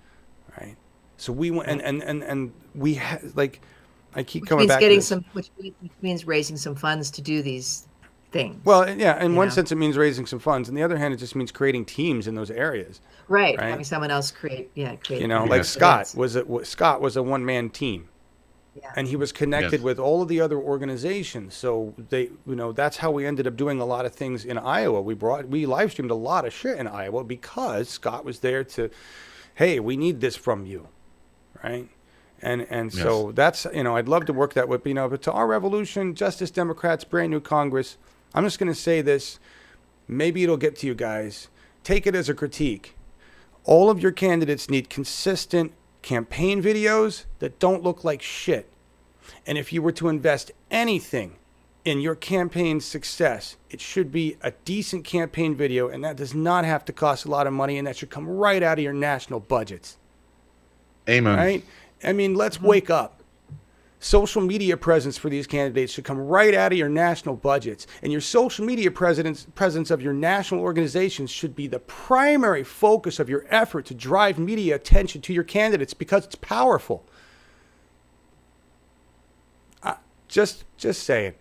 C: right? So we want, and we like. I keep coming back to this.
D: Which means raising some funds to do these things.
C: Well, yeah, in one sense it means raising some funds. On the other hand, it just means creating teams in those areas.
D: Right. Having someone else create.
C: Like Scott was a one-man team. Yeah. And he was connected with all of the other organizations. So that's how we ended up doing a lot of things in Iowa. We live streamed a lot of shit in Iowa because Scott was there to, hey, we need this from you, right? And so that's, I'd love to work that with, but to our revolution, Justice Democrats, brand new Congress, I'm just going to say this. Maybe it'll get to you guys. Take it as a critique. All of your candidates need consistent campaign videos that don't look like shit. And if you were to invest anything in your campaign's success, it should be a decent campaign video, and that does not have to cost a lot of money, and that should come right out of your national budgets.
E: Amen.
C: Right? I mean, let's wake up. Social media presence for these candidates should come right out of your national budgets. And your social media presence of your national organizations should be the primary focus of your effort to drive media attention to your candidates, because it's powerful. Just saying.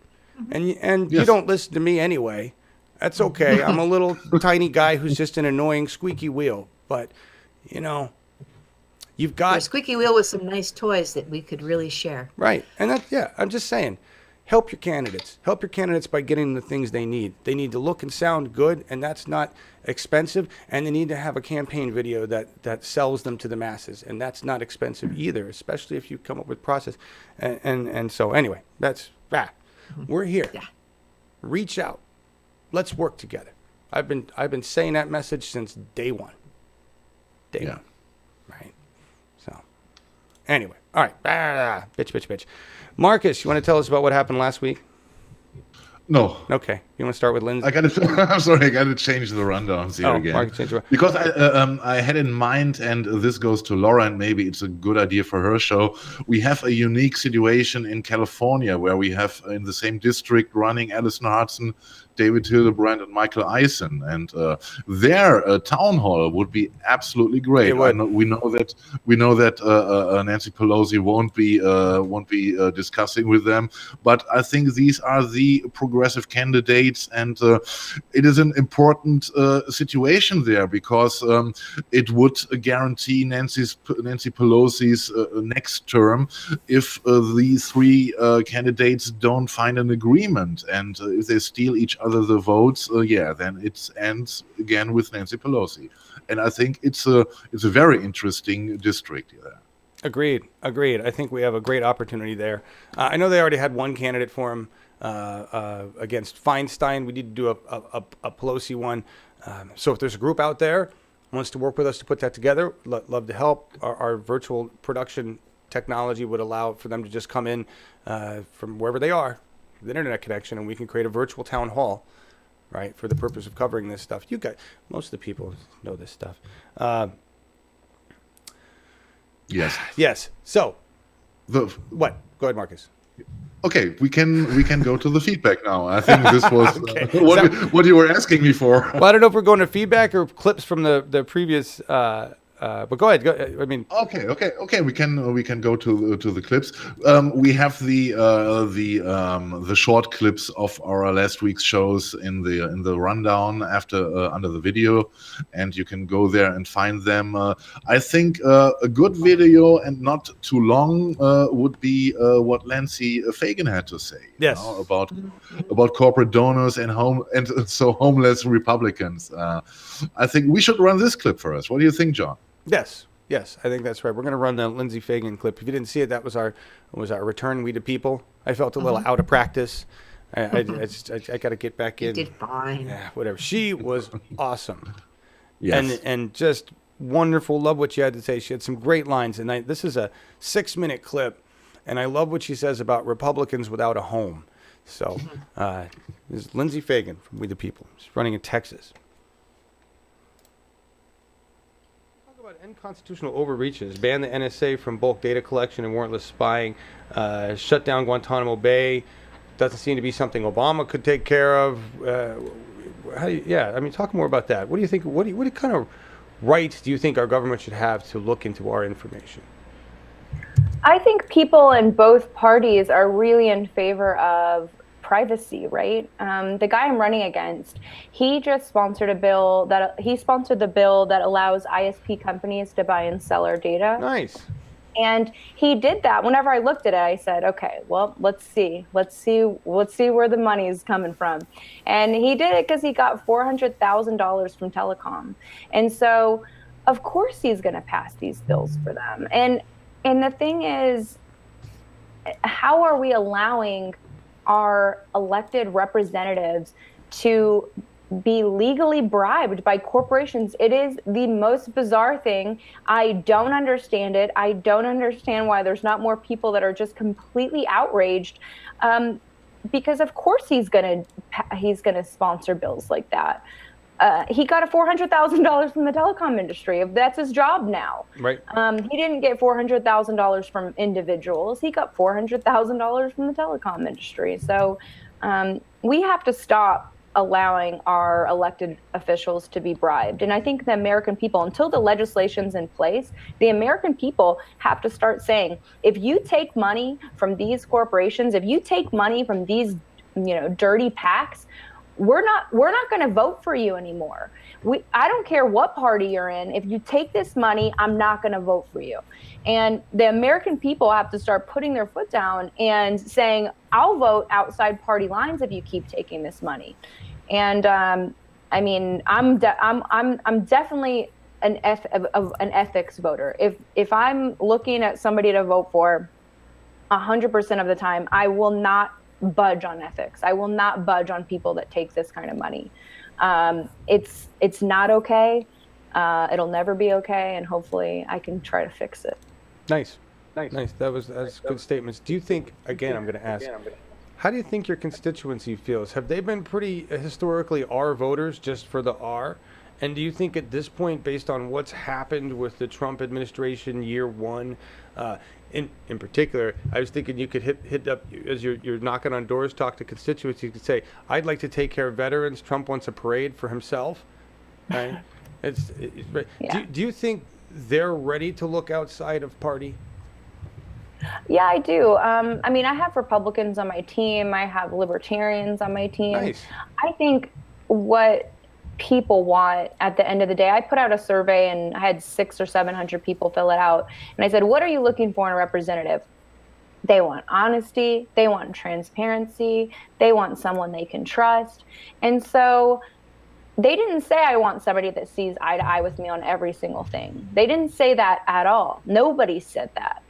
C: And you don't listen to me anyway. That's okay. I'm a little tiny guy who's just an annoying squeaky wheel. But, you've got
D: a squeaky wheel with some nice toys that we could really share.
C: Right. And I'm just saying, help your candidates. Help your candidates by getting the things they need. They need to look and sound good, and that's not expensive. And they need to have a campaign video that sells them to the masses, and that's not expensive either, especially if you come up with process. And so anyway, that's that. We're here. Yeah. Reach out. Let's work together. I've been saying that message since day one. Day one. Right. Anyway, all right. Bitch. Markus, you want to tell us about what happened last week?
E: No.
C: Okay. You want to start with Lindsay?
E: I'm sorry. I got to change the rundowns here again.
C: Markus, change the
E: because I had in mind, and this goes to Laura, and maybe it's a good idea for her show. We have a unique situation in California where we have in the same district running Alison Hudson, David Hildebrand, and Michael Eisen, and their town hall would be absolutely great. We know that Nancy Pelosi won't be discussing with them, but I think these are the progressive candidates, and it is an important situation there, because it would guarantee Nancy Pelosi's next term if the three candidates don't find an agreement, and if they steal each other the votes, then it ends again with Nancy Pelosi. And I think it's a very interesting district.
C: Agreed. I think we have a great opportunity there. I know they already had one candidate for him against Feinstein. We need to do a Pelosi one. So if there's a group out there who wants to work with us to put that together, love to help. Our virtual production technology would allow for them to just come in from wherever they are, the internet connection, and we can create a virtual town hall right? For the purpose of covering this stuff. Most of the people know this stuff.
E: Yes.
C: Yes. So,
E: The
C: what? Go ahead, Marcus.
E: Okay, we can go to the feedback now. I think this was
C: Okay.
E: what you were asking me for.
C: Well, I don't know if we're going to feedback or clips from the previous. But go ahead. I mean.
E: Okay. We can go to the clips. We have the short clips of our last week's shows in the rundown under the video, and you can go there and find them. I think a good video and not too long would be what Lancey Fagan had to say.
C: Yes.
E: About corporate donors and homeless Republicans. I think we should run this clip for us. What do you think, John?
C: Yes, I think that's right. We're going to run the Lindsey Fagan clip. If you didn't see it, that was our return We the People. I felt a little out of practice. I got to get back in.
D: You did fine.
C: Yeah, whatever. She was awesome.
E: Yes.
C: And just wonderful. Love what she had to say. She had some great lines. And this is a 6-minute clip, and I love what she says about Republicans without a home. So this is Lindsey Fagan from We the People. She's running in Texas. Unconstitutional overreaches, ban the NSA from bulk data collection and warrantless spying, shut down Guantanamo Bay. Doesn't seem to be something Obama could take care of. Talk more about that. What do you think? What kind of rights do you think our government should have to look into our information?
F: I think people in both parties are really in favor of privacy, right? The guy I'm running against, he just sponsored the bill that allows ISP companies to buy and sell our data.
C: Nice.
F: And he did that. Whenever I looked at it, I said, okay, well, let's see where the money is coming from. And he did it because he got $400,000 from telecom. And so, of course, he's going to pass these bills for them. And the thing is, how are we allowing our elected representatives to be legally bribed by corporations? It is the most bizarre thing. I don't understand it. I don't understand why there's not more people that are just completely outraged, because of course he's gonna sponsor bills like that. He got a $400,000 from the telecom industry. That's his job now.
C: Right.
F: He didn't get $400,000 from individuals. He got $400,000 from the telecom industry. So we have to stop allowing our elected officials to be bribed. And I think the American people, until the legislation's in place, the American people have to start saying, if you take money from these corporations, if you take money from these, dirty PACs, we're not going to vote for you anymore. I don't care what party you're in. If you take this money, I'm not going to vote for you. And the American people have to start putting their foot down and saying, I'll vote outside party lines if you keep taking this money. And I'm definitely an ethics voter. If I'm looking at somebody to vote for, 100% of the time, I will not budge on ethics. I will not budge on people that take this kind of money. It's not okay. It'll never be okay, and hopefully I can try to fix it.
C: Nice. That's good statements. Do you think, again, I'm going to ask, how do you think your constituency feels? Have they been pretty historically R voters, just for the R? And do you think at this point, based on what's happened with the Trump administration year one, in particular, I was thinking you could hit up, as you're knocking on doors, talk to constituents, you could say, I'd like to take care of veterans. Trump wants a parade for himself. Right?
F: Yeah.
C: Do you think they're ready to look outside of party?
F: Yeah, I do. I have Republicans on my team. I have Libertarians on my team.
C: Nice.
F: I think what people want at the end of the day, I put out a survey and I had 600 or 700 people fill it out. And I said, what are you looking for in a representative? They want honesty. They want transparency. They want someone they can trust. And so they didn't say, I want somebody that sees eye to eye with me on every single thing. They didn't say that at all. Nobody said that.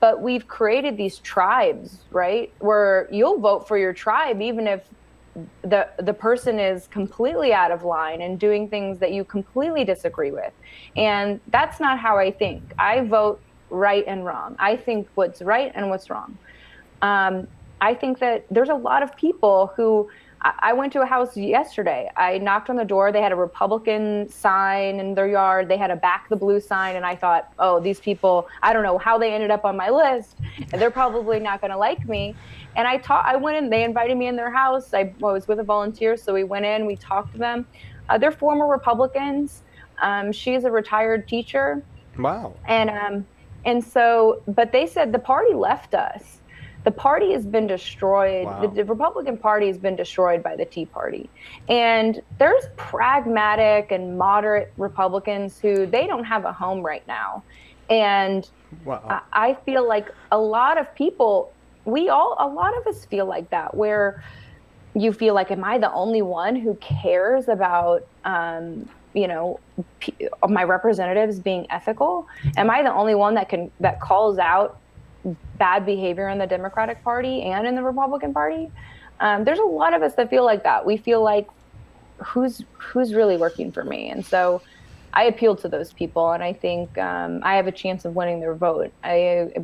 F: But we've created these tribes, right, where you'll vote for your tribe even if the person is completely out of line and doing things that you completely disagree with. And that's not how I think. I vote right and wrong. I think what's right and what's wrong. I think that there's a lot of people who I went to a house yesterday. I knocked on the door. They had a Republican sign in their yard. They had a Back the Blue sign. And I thought, oh, these people, I don't know how they ended up on my list. And they're probably not going to like me. And I went in, they invited me in their house. I was with a volunteer. So we went in, we talked to them. They're former Republicans. She's a retired teacher.
C: Wow.
F: And so, but they said the party left us. The party has been destroyed.
C: Wow.
F: The Republican Party has been destroyed by the Tea Party. And there's pragmatic and moderate Republicans who they don't have a home right now. And
C: wow.
F: I feel like a lot of people, a lot of us feel like that, where you feel like, am I the only one who cares about, my representatives being ethical? Am I the only one that calls out bad behavior in the Democratic Party and in the Republican Party? There's a lot of us that feel like that. We feel like, who's really working for me? And so I appeal to those people, and I think I have a chance of winning their vote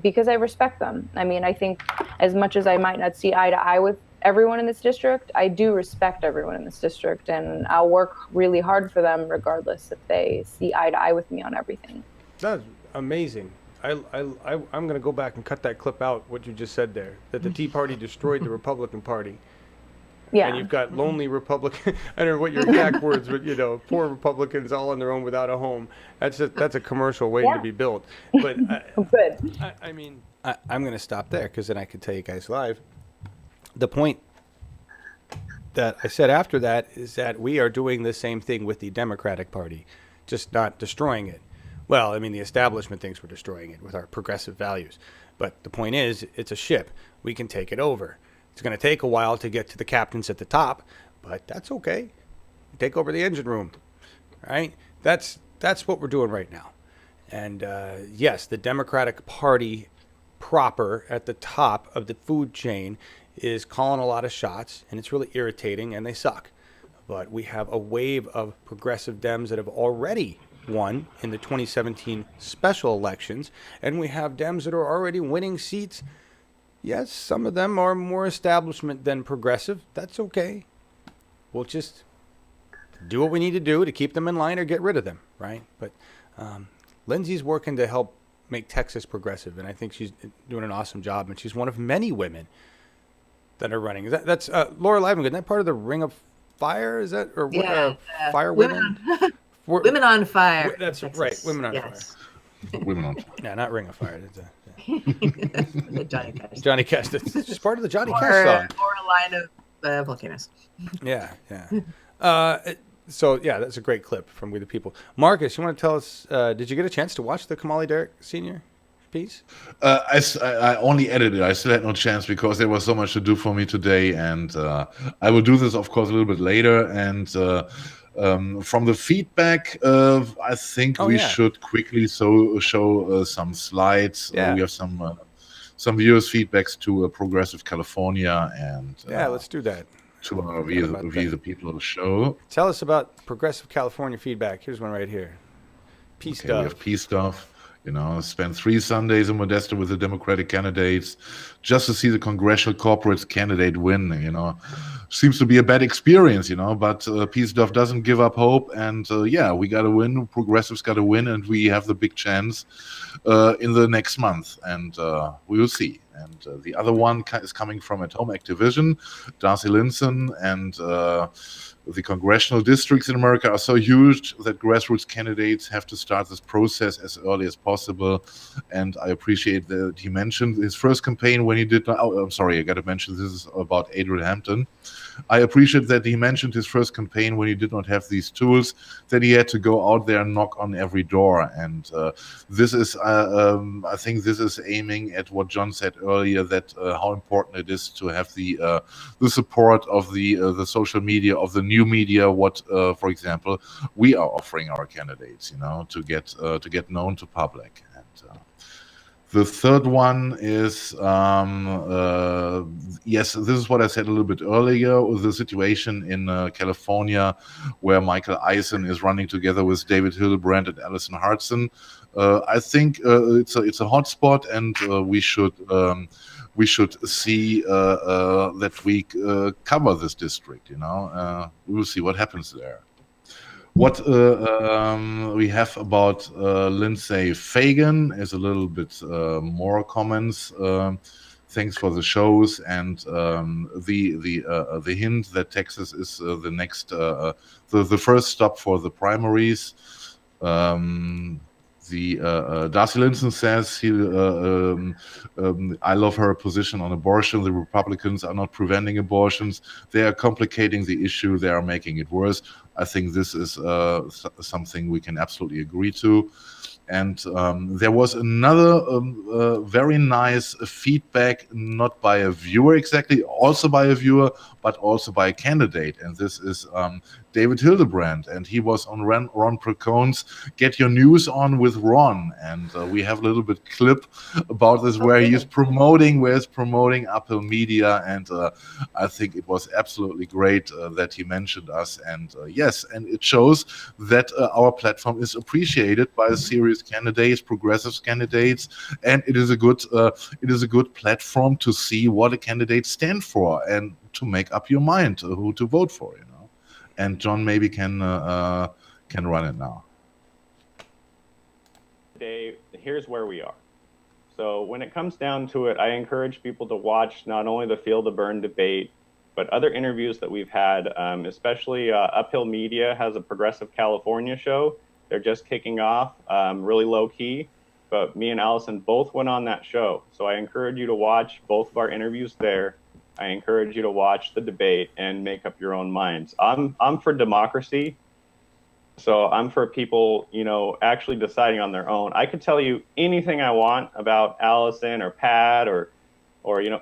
F: because I respect them. I mean, I think as much as I might not see eye to eye with everyone in this district, I do respect everyone in this district, and I'll work really hard for them regardless if they see eye to eye with me on everything.
C: That's amazing. I'm going to go back and cut that clip out, what you just said there, that the Tea Party destroyed the Republican Party.
F: Yeah.
C: And you've got lonely Republican, I don't know what your exact words, but, poor Republicans all on their own without a home. That's a commercial waiting to be built. But
F: Good.
C: I'm going to stop there because then I could tell you guys live. The point that I said after that is that we are doing the same thing with the Democratic Party, just not destroying it. Well, I mean, the establishment thinks we're destroying it with our progressive values. But the point is, it's a ship. We can take it over. It's going to take a while to get to the captains at the top, but that's okay. Take over the engine room, right? That's what we're doing right now. And yes, the Democratic Party proper at the top of the food chain is calling a lot of shots, and it's really irritating, and they suck. But we have a wave of progressive Dems that have already won in the 2017 special elections, and we have Dems that are already winning seats. Yes, some of them are more establishment than progressive. That's okay. We'll just do what we need to do to keep them in line or get rid of them, right? But Lindsay's working to help make Texas progressive, and I think she's doing an awesome job, and she's one of many women that are running. That's Laura Livengood. Isn't that part of the Ring of Fire? Is that or Fire Women?
D: Women on Fire.
C: That's
D: Texas.
C: right. Women on
D: Yes.
C: Fire.
E: Women on.
C: Yeah, not Ring of Fire. That's
D: Johnny Cash.
C: Johnny Cash. It's just part of the Johnny Cash song.
D: Or a line of volcanoes.
C: Yeah. So yeah, that's a great clip from We the People. Markus, you want to tell us? Did you get a chance to watch the Kamali Derrick Sr. piece?
E: I only edited. I still had no chance because there was so much to do for me today, and I will do this, of course, a little bit later. And from the feedback, I think we should quickly show some slides.
C: Yeah.
E: We have some viewers' feedbacks to Progressive California, and
C: let's do that.
E: To our We the People show.
C: Tell us about Progressive California feedback. Here's one right here. Peace
E: We have peace stuff. Spent 3 Sundays in Modesto with the Democratic candidates just to see the congressional corporates candidate win. Seems to be a bad experience, but Peace Stuff doesn't give up hope. And we got to win. Progressives got to win, and we have the big chance in the next month. And we will see. And the other one is coming from At Home Activision, Darcy Linson, and the congressional districts in America are so huge that grassroots candidates have to start this process as early as possible. And I appreciate that he mentioned his first campaign when he did not. Oh, I'm sorry, I got to mention this is about Adriel Hampton. I appreciate that he mentioned his first campaign when he did not have these tools, that he had to go out there and knock on every door. And this is, I think this is aiming at what John said earlier, that how important it is to have the support of the social media, of the new media, what, for example, we are offering our candidates, to get known to public. And the third one is, yes, this is what I said a little bit earlier, the situation in California, where Michael Eisen is running together with David Hildebrand and Alison Hartson. I think it's a hot spot, and we should we should see that we cover this district. We will see what happens there. What we have about Lindsay Fagan is a little bit more comments. Thanks for the shows and the hint that Texas is the next the first stop for the primaries. Darcy Linson says I love her position on abortion. The Republicans are not preventing abortions. They are complicating the issue. They are making it worse. I think this is something we can absolutely agree to. And there was another very nice feedback, not by a viewer exactly, also by a viewer, but also by a candidate. And this is David Hildebrand. And he was on Ron Procone's Get Your News On with Ron. And we have a little bit clip about this where he's promoting Apple Media. And I think it was absolutely great that he mentioned us. And yes, and it shows that our platform is appreciated by serious candidates, progressive candidates, and it is a good platform to see what a candidate stand for and to make up your mind who to vote for. And John maybe can run it now.
G: Today, here's where we are. So when it comes down to it, I encourage people to watch not only the Feel the Burn debate, but other interviews that we've had, especially Uphill Media has a Progressive California show. They're just kicking off, really low key, but me and Allison both went on that show. So I encourage you to watch both of our interviews there. I encourage you to watch the debate and make up your own minds. I'm for democracy. So I'm for people, actually deciding on their own. I could tell you anything I want about Allison or Pat or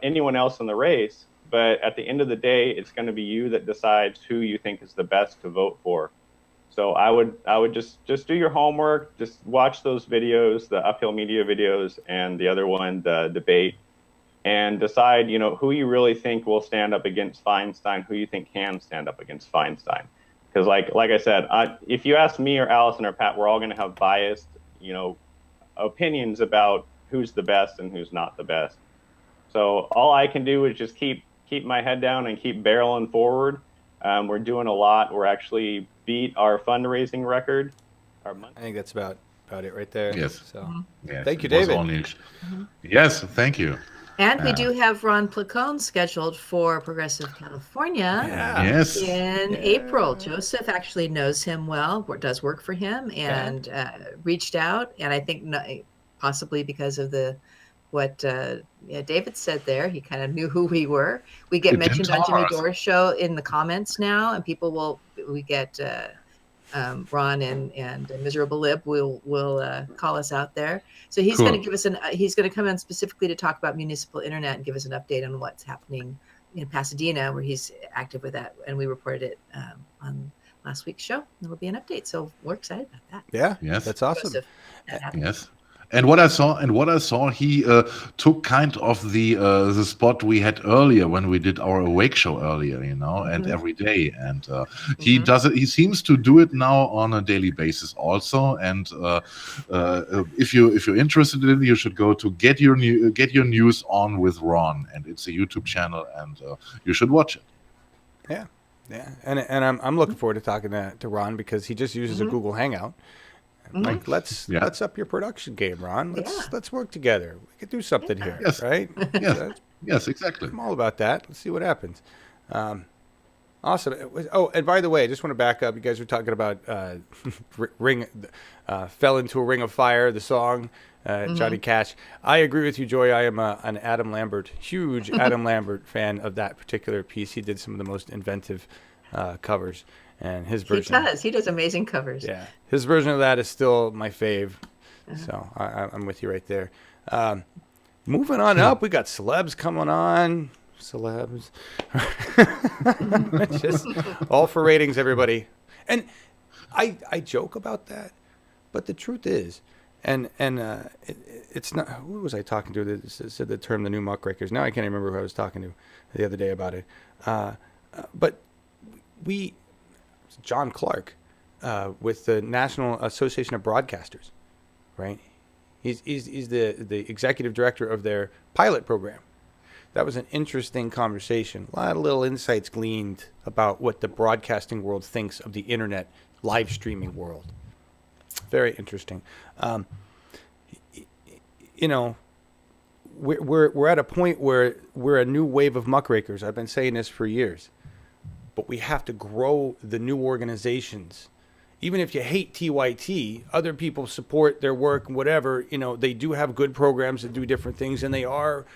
G: anyone else in the race, but at the end of the day, it's going to be you that decides who you think is the best to vote for. So I would just do your homework, just watch those videos, the Uphill Media videos, and the other one, the debate, and decide, who you really think will stand up against Feinstein, who you think can stand up against Feinstein. Because like I said, if you ask me or Allison or Pat, we're all going to have biased, opinions about who's the best and who's not the best. So all I can do is just keep my head down and keep barreling forward. We're doing a lot. We're actually beat our fundraising record. I
C: think that's about it right there.
E: Yes.
C: So
E: yes,
C: thank you, David.
E: Yes, thank you.
D: And we do have Ron Placone scheduled for Progressive California in April. Joseph actually knows him well, does work for him, and reached out. And I think possibly because of what David said there, he kind of knew who we were. We get mentioned on Jimmy Dore's show in the comments now, and we get Ron and Miserable Lib will call us out there. So he's going to give us he's going to come in specifically to talk about municipal internet and give us an update on what's happening in Pasadena, where he's active with that. And we reported it on last week's show. It'll be an update. So we're excited about that.
C: Yeah. Yes. That's awesome.
E: Yes. And what I saw, he took kind of the spot we had earlier when we did our Awake show earlier, and every day. And he does it. He seems to do it now on a daily basis also. And if you're interested in it, you should go to Get Your News On with Ron, and it's a YouTube channel, and you should watch it.
C: Yeah, yeah. And I'm looking forward to talking to Ron because he just uses a Google Hangout. Like let's up your production game, Ron. Let's work together. We could do something here, right?
E: Yes, exactly.
C: I'm all about that. Let's see what happens. Awesome. And by the way, I just want to back up. You guys were talking about Fell Into a Ring of Fire, the song, Johnny Cash. I agree with you, Joy. I am an Adam Lambert, huge Adam Lambert fan of that particular piece. He did some of the most inventive covers. And his version.
D: He does amazing covers.
C: Yeah. His version of that is still my fave. So I'm with you right there. Moving on up, we got celebs coming on. Celebs. Just all for ratings, everybody. And I joke about that, but the truth is, and it's not, who was I talking to that said the term the new muckrakers? Now I can't remember who I was talking to the other day about it. But John Clark with the National Association of Broadcasters, right? He's the executive director of their pilot program. That was an interesting conversation. A lot of little insights gleaned about what the broadcasting world thinks of the internet live streaming world. Very interesting. You know, we're at a point where we're a new wave of muckrakers. I've been saying this for years. But we have to grow the new organizations. Even if you hate TYT, other people support their work and whatever. You know, they do have good programs that do different things, and they are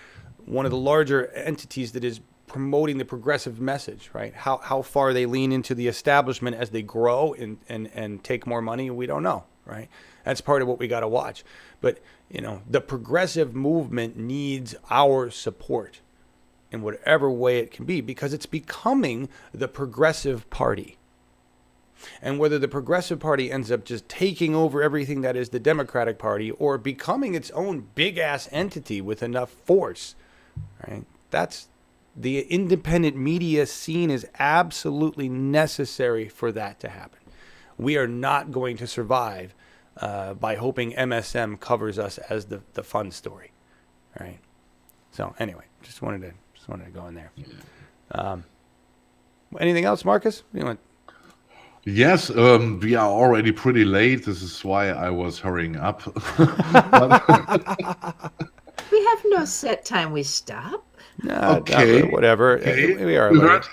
C: one of the larger entities that is promoting the progressive message, right? How far they lean into the establishment as they grow and take more money, we don't know, right? That's part of what we got to watch. But, you know, the progressive movement needs our support in whatever way it can be, because it's becoming the progressive party. And whether the Progressive Party ends up just taking over everything that is the Democratic Party or becoming its own big-ass entity with enough force, right? That's the independent media scene is absolutely necessary for that to happen. We are not going to survive by hoping MSM covers us as the fun story, right? So anyway, just wanted to go in there. Anything else, Marcus? You want?
E: Yes, we are already pretty late. This is why I was hurrying up.
D: We have no set time we stop.
C: No,
E: Okay.
C: whatever.
E: Okay.
C: We are
E: You
C: late.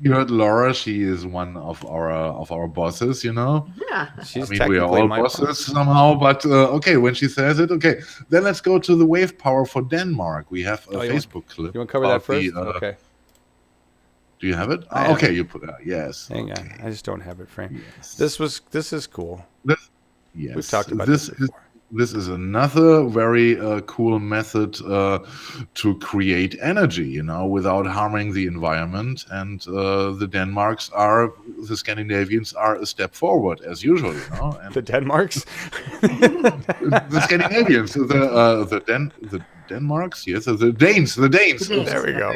E: heard Laura. She is one of our bosses. You know.
D: Yeah.
C: She's
E: I mean, we are
C: technically
E: all
C: my
E: bosses
C: boss.
E: somehow, but okay, when she says it, okay. Then let's go to the wave power for Denmark. We have a
C: Oh,
E: Facebook clip.
C: You want to cover that
E: about the,
C: first? Okay.
E: Do you have it?
C: I have
E: Okay,
C: it.
E: you put yes.
C: Hang
E: okay.
C: on. I just don't have it framed.
E: Yes.
C: This is cool.
E: Yes.
C: We've talked about
E: this.
C: this before.
E: This is another very cool method to create energy, you know, without harming the environment. And the Scandinavians are a step forward as usual, you know. And
C: The Denmarks?
E: the Scandinavians, the Denmarks, yes, the Danes.
C: There we go.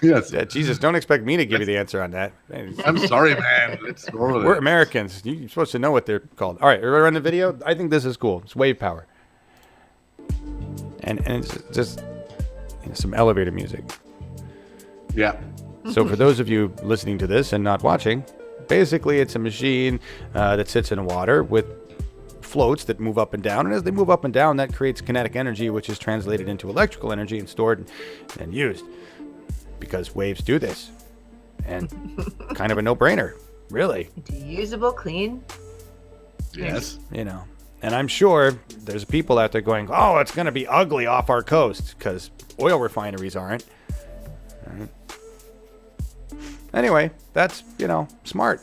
E: Yes.
C: Yeah, Jesus, don't expect me to give you the answer on that.
E: I'm sorry, man. Let's roll it.
C: We're Americans. You're supposed to know what they're called. All right, we're run the video. I think this is cool. It's wave power. And it's just some elevator music.
E: Yeah.
C: So for those of you listening to this and not watching, basically it's a machine that sits in water with floats that move up and down. And as they move up and down, that creates kinetic energy, which is translated into electrical energy and stored and used. Because waves do this. And kind of a no-brainer, really.
D: Usable, clean.
E: Yes.
C: You know. And I'm sure there's people out there going, oh, it's going to be ugly off our coast because oil refineries aren't. Right. Anyway, that's, smart.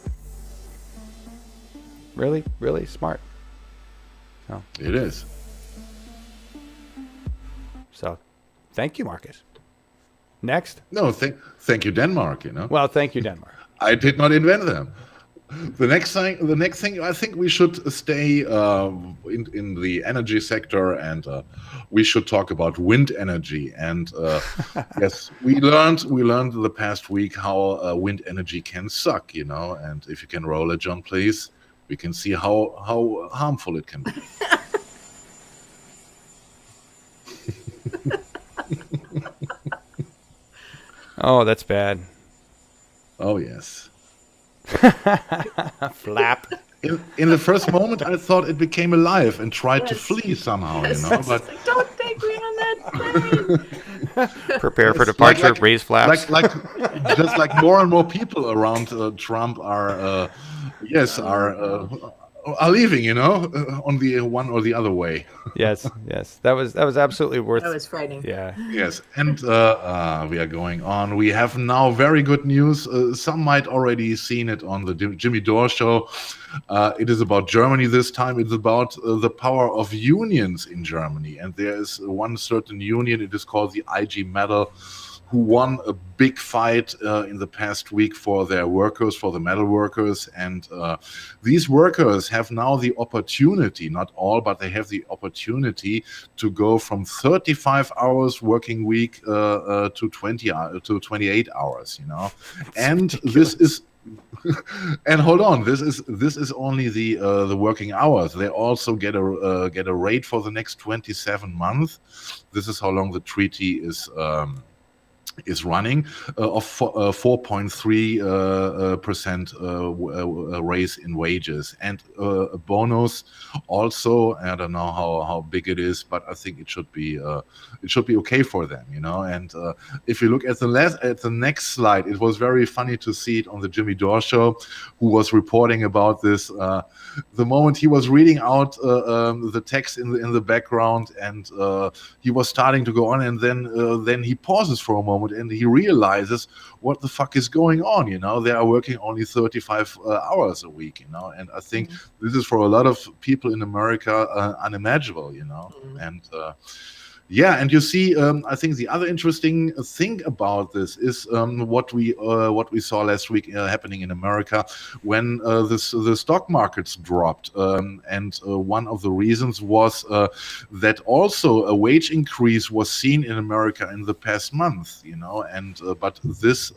C: Really, really smart. So,
E: It is.
C: So, thank you, Marcus. Next.
E: No, thank you, Denmark, you know.
C: Well, thank you, Denmark.
E: I did not invent them. The next thing, I think we should stay in the energy sector, and we should talk about wind energy. And yes, we learned the past week how wind energy can suck, you know. And if you can roll it, John, please, we can see how harmful it can be.
C: Oh, that's bad.
E: Oh yes.
C: Flap.
E: In the first moment, I thought it became alive and tried to flee somehow, you know. But
D: Don't take me on that plane.
C: Prepare for departure. Raise flaps.
E: Just like more and more people around Trump are leaving, you know, on the one or the other way.
C: Yes. That was absolutely worth.
D: That was frightening.
C: Yeah.
E: Yes, and we are going on. We have now very good news. Some might already seen it on the Jimmy Dore show. It is about Germany this time. It's about the power of unions in Germany. And there is one certain union, it is called the IG Metall, who won a big fight in the past week for their workers, for the metal workers. And these workers have now the opportunity, not all, but they have the opportunity to go from 35 hours working week to 28 hours, you know. And this is and hold on, this is only the working hours. They also get a rate for the next 27 months. This is how long the treaty is is running of 4.3% raise in wages, and a bonus also. I don't know how big it is, but I think it should be okay for them, you know. And if you look at the next slide, it was very funny to see it on the Jimmy Dore show, who was reporting about this. The moment he was reading out the text in the background, and he was starting to go on, and then he pauses for a moment and he realizes what the fuck is going on. You know, they are working only 35 hours a week. You know, and I think this is for a lot of people in America unimaginable. You know, and. Yeah, and you see, I think the other interesting thing about this is what we saw last week happening in America when the stock markets dropped, and one of the reasons was that also a wage increase was seen in America in the past month, you know, and but this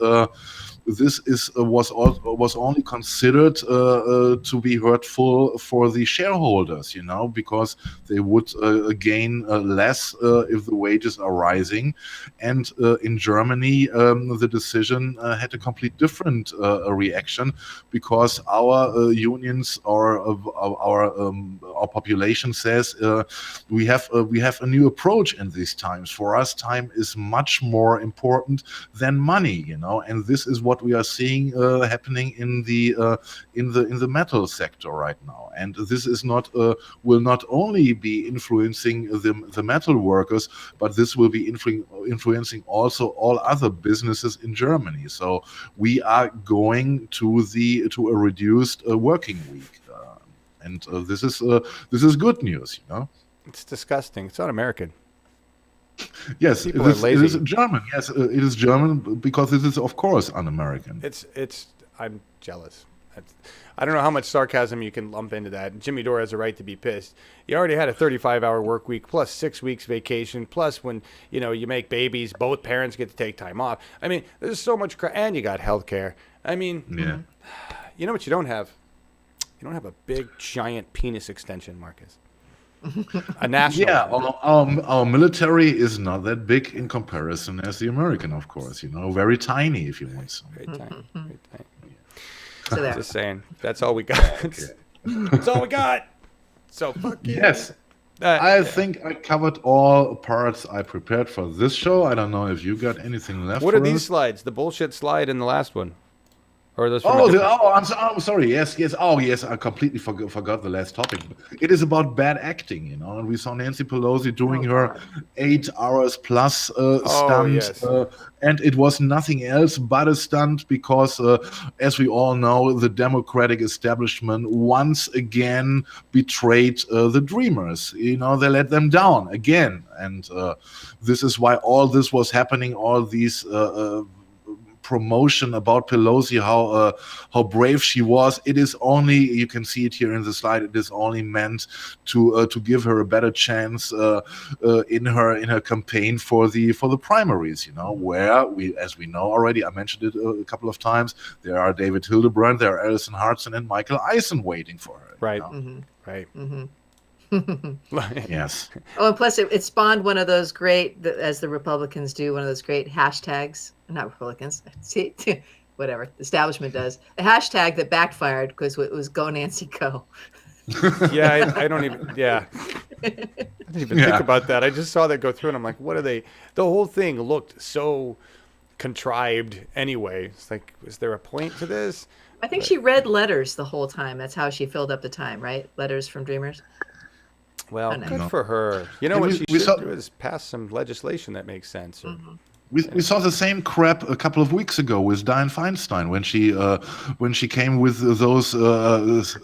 E: was only considered to be hurtful for the shareholders, you know, because they would gain less if the wages are rising. And in Germany, the decision had a complete different reaction, because our unions or our population says we have a new approach in these times. For us, time is much more important than money, you know, and this is what we are seeing happening in the metal sector right now. And this is will not only be influencing the metal workers, but this will be influencing also all other businesses in Germany. So we are going to a reduced working week, and this is good news, you know.
C: It's disgusting. It's not American.
E: Yes,
C: People are lazy.
E: It is German. Yes, it is German, because this is, of course, un-American.
C: I'm jealous. I don't know how much sarcasm you can lump into that. Jimmy Dore has a right to be pissed. You already had a 35-hour work week plus 6 weeks vacation, plus when you make babies, both parents get to take time off. I mean, there's so much and you got health care. I mean,
E: yeah.
C: You know what you don't have? You don't have a big giant penis extension, Marcus. A national.
E: Yeah, our military is not that big in comparison as the American, of course. You know, very tiny, if you want so.
C: Very tiny. Very tiny.
D: So there.
C: Just saying, that's all we got. That's all we got. So fuck you.
E: Yes. I think I covered all parts I prepared for this show. I don't know if you got anything left.
C: What
E: for
C: are these
E: us?
C: slides? The bullshit slide and the last one? Or are those
E: I'm sorry. Yes. Oh, yes. I completely forgot the last topic. It is about bad acting, you know. And we saw Nancy Pelosi doing her 8 hours plus stunt,
C: yes.
E: And it was nothing else but a stunt, because, as we all know, the Democratic establishment once again betrayed the Dreamers. You know, they let them down again, and this is why all this was happening. All these. Promotion about Pelosi, how brave she was. It is only, you can see it here in the slide, it is only meant to give her a better chance in her campaign for the primaries, you know, where as we know already, I mentioned it a couple of times, there are David Hildebrand, there are Alison Hartson and Michael Eisen waiting for her.
C: Right.
E: You know?
C: Right.
E: Yes.
D: Oh, and plus it spawned one of those great, as the Republicans do, one of those great hashtags. Not Republicans. See, whatever the establishment does. A hashtag that backfired because it was "Go Nancy Go."
C: Yeah, I don't even. Yeah, I didn't even think about that. I just saw that go through, and I'm like, what are they? The whole thing looked so contrived. Anyway, it's like, was there a point to this?
D: I think she read letters the whole time. That's how she filled up the time, right? Letters from Dreamers.
C: Well, good for her. You know what she should do is pass some legislation that makes sense. Or,
E: We saw the same crap a couple of weeks ago with Dianne Feinstein when she came with those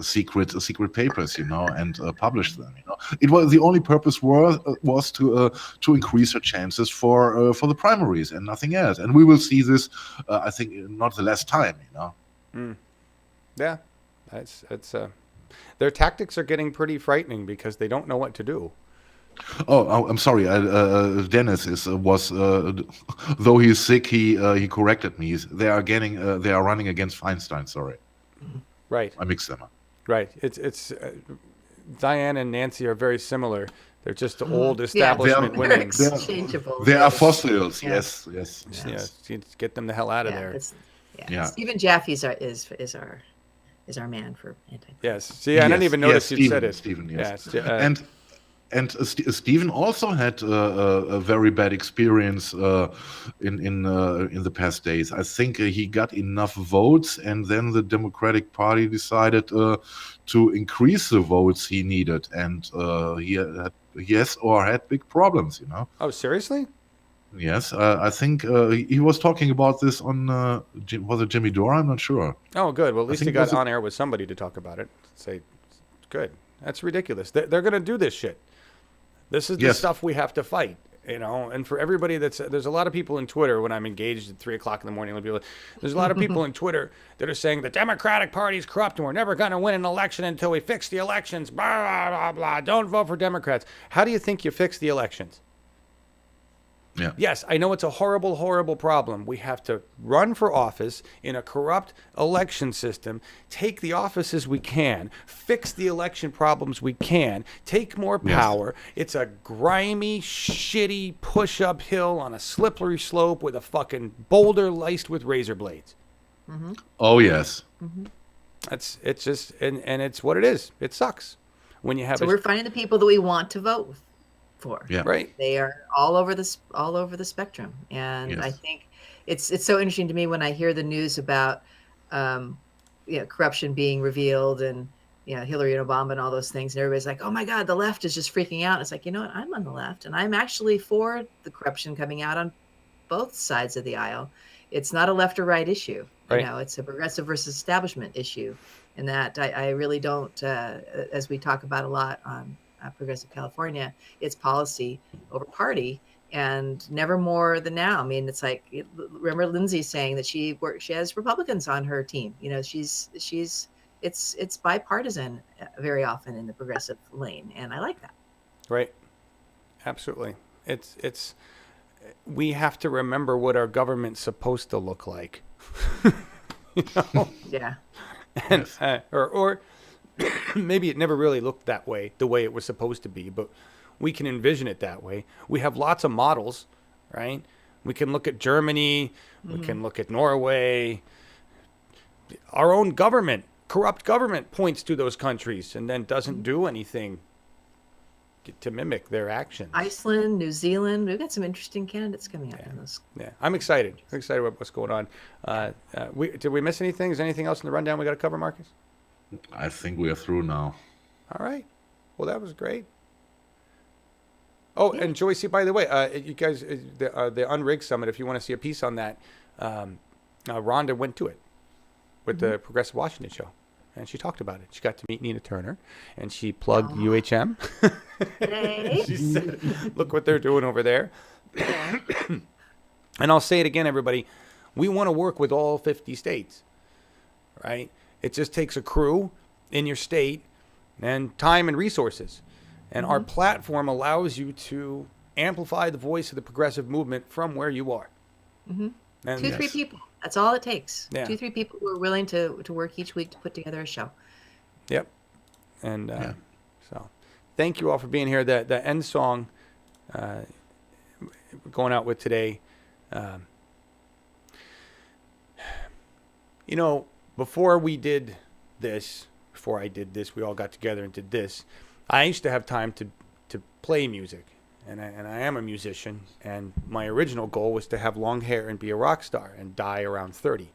E: secret papers, you know, and published them. You know, it was the only purpose was to increase her chances for the primaries and nothing else. And we will see this, I think, not the last time. You know.
C: Yeah, it's their tactics are getting pretty frightening because they don't know what to do.
E: Oh, I'm sorry. Dennis was though he's sick, he corrected me. They are running against Feinstein. Sorry,
C: right.
E: I mixed them up.
C: Right. It's Diane and Nancy are very similar They're just the old
D: Yeah,
C: establishment
D: they're
C: women.
D: exchangeable.
E: They are
D: Yes.
E: fossils.
D: Yeah.
E: Yes, yes.
C: Yeah, get them the hell out of
D: Yeah,
C: there.
E: Yeah.
D: Stephen Jaffe's is our man for anti.
C: Yes. See, I didn't even notice you said it.
E: Stephen,
C: Yes.
E: And Stephen also had a very bad experience in the past days. I think he got enough votes, and then the Democratic Party decided to increase the votes he needed, and he had big problems. You know.
C: Oh, seriously?
E: Yes, I think he was talking about this on was it Jimmy Dore? I'm not sure.
C: Oh, good. Well, at least
E: think
C: he
E: it
C: got
E: was
C: on air with somebody to talk about it. Say, good. That's ridiculous. They're going to do this shit. This is the
E: Yes.
C: stuff we have to fight, you know. And for everybody there's a lot of people in Twitter when I'm engaged at 3:00 in the morning. There's a lot of people in Twitter that are saying the Democratic Party is corrupt and we're never going to win an election until we fix the elections. Blah blah blah blah. Don't vote for Democrats. How do you think you fix the elections?
E: Yeah.
C: Yes, I know it's a horrible, horrible problem. We have to run for office in a corrupt election system, take the offices we can, fix the election problems we can, take more power. It's a grimy, shitty push-up hill on a slippery slope with a fucking boulder laced with razor blades.
D: Mm-hmm.
E: Oh yes.
D: Mm-hmm.
C: It's just, and it's what it is. It sucks when you have.
D: So we're finding the people that we want to vote for.
E: Yeah.
C: Right.
D: They are all over the spectrum, and
E: Yes.
D: I think it's so interesting to me when I hear the news about corruption being revealed and Hillary and Obama and all those things, and everybody's like, oh my God, the left is just freaking out. It's like, you know what, I'm on the left, and I'm actually for the corruption coming out on both sides of the aisle. It's not a left or right issue.
C: Right.
D: It's a progressive versus establishment issue, and that I really don't, as we talk about a lot on Progressive California, it's policy over party, and never more than now. I mean, it's like, remember Lindsay saying that she has Republicans on her team. It's bipartisan very often in the progressive lane, and I like that.
C: Right. Absolutely. It's we have to remember what our government's supposed to look like.
D: Yeah.
C: And or maybe it never really looked that way, the way it was supposed to be, but we can envision it that way. We have lots of models, right? We can look at Germany, we can look at Norway. Our own government, corrupt government, points to those countries and then doesn't do anything to mimic their actions.
D: Iceland, New Zealand, we've got some interesting candidates coming up in those.
C: Yeah, I'm excited. I'm excited about what's going on. Did we miss anything? Is there anything else in the rundown we got to cover, Marcus?
E: I think we are through now.
C: All right. Well, that was great. Oh, and Joyce, by the way, you guys, the Unrigged Summit, if you want to see a piece on that, Rhonda went to it with the Progressive Washington show, and she talked about it. She got to meet Nina Turner, and she plugged UHM.
D: Hey.
C: She said, look what they're doing over there. And I'll say it again, everybody. We want to work with all 50 states, right? It just takes a crew in your state and time and resources. And our platform allows you to amplify the voice of the progressive movement from where you are.
D: Mm-hmm.
C: And
D: 2-3 people. That's all it takes.
C: Yeah.
D: 2-3 people who are willing to work each week to put together a show.
C: Yep. And so thank you all for being here. The end song going out with today, before I did this, we all got together and did this. I used to have time to play music, and I am a musician, and my original goal was to have long hair and be a rock star and die around 30.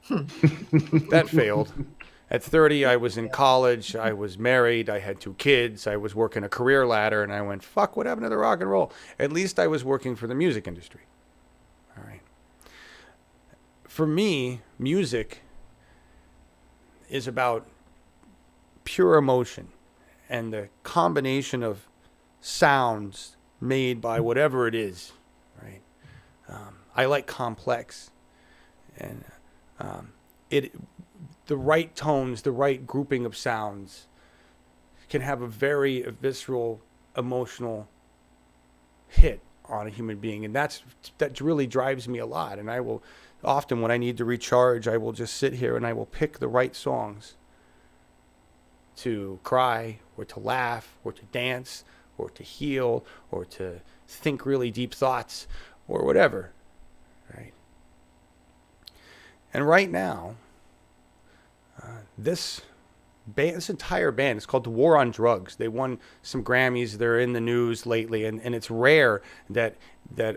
C: That failed. At 30, I was in college, I was married, I had 2 kids, I was working a career ladder, and I went, fuck, what happened to the rock and roll? At least I was working for the music industry. All right. For me, music is about pure emotion and the combination of sounds made by whatever it is, right? I like complex, and the right tones, the right grouping of sounds can have a very visceral, emotional hit on a human being, and that really drives me a lot. And I will often, when I need to recharge, I will just sit here and I will pick the right songs to cry or to laugh or to dance or to heal or to think really deep thoughts or whatever, right? And right now, this entire band is called The War on Drugs. They won some Grammys. They're in the news lately, and it's rare that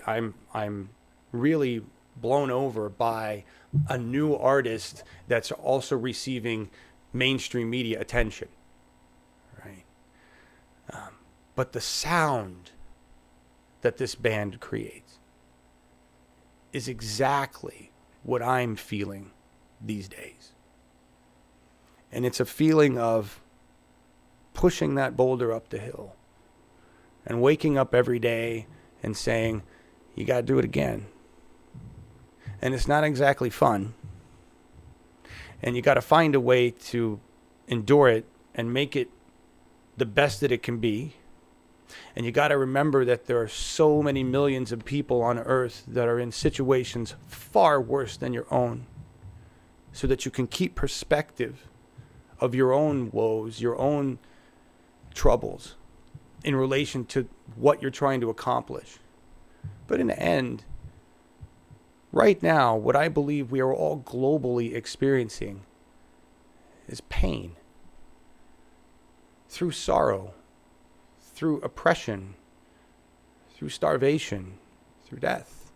C: I'm really blown over by a new artist that's also receiving mainstream media attention, right? But the sound that this band creates is exactly what I'm feeling these days. And it's a feeling of pushing that boulder up the hill and waking up every day and saying, you got to do it again. And it's not exactly fun. And you got to find a way to endure it and make it the best that it can be. And you got to remember that there are so many millions of people on earth that are in situations far worse than your own, so that you can keep perspective of your own woes, your own troubles in relation to what you're trying to accomplish. But in the end, right now, what I believe we are all globally experiencing is pain. Through sorrow, through oppression, through starvation, through death,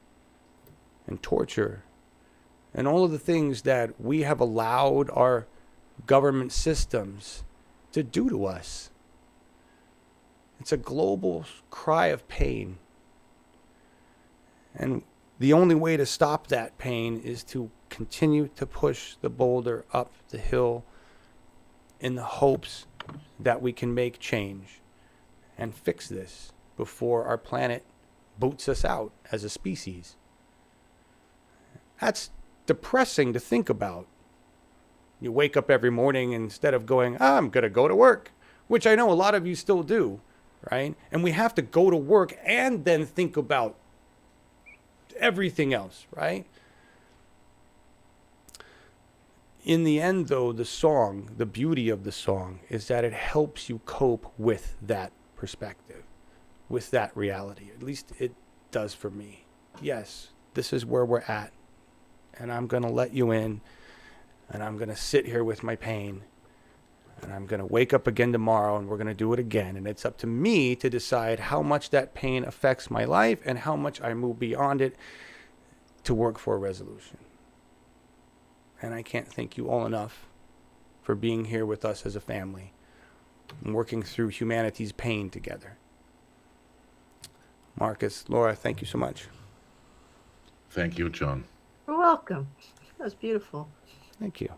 C: and torture, and all of the things that we have allowed our government systems to do to us. It's a global cry of pain. And the only way to stop that pain is to continue to push the boulder up the hill in the hopes that we can make change and fix this before our planet boots us out as a species. That's depressing to think about. You wake up every morning and instead of going, I'm going to go to work, which I know a lot of you still do, right? And we have to go to work and then think about everything else, right? In the end, though, the song, the beauty of the song is that it helps you cope with that perspective, with that reality. At least it does for me. Yes, this is where we're at. And I'm going to let you in. And I'm going to sit here with my pain. And I'm going to wake up again tomorrow and we're going to do it again. And it's up to me to decide how much that pain affects my life and how much I move beyond it to work for a resolution. And I can't thank you all enough for being here with us as a family and working through humanity's pain together. Markus, Laura, thank you so much.
E: Thank you, John.
D: You're welcome. That was beautiful.
C: Thank you.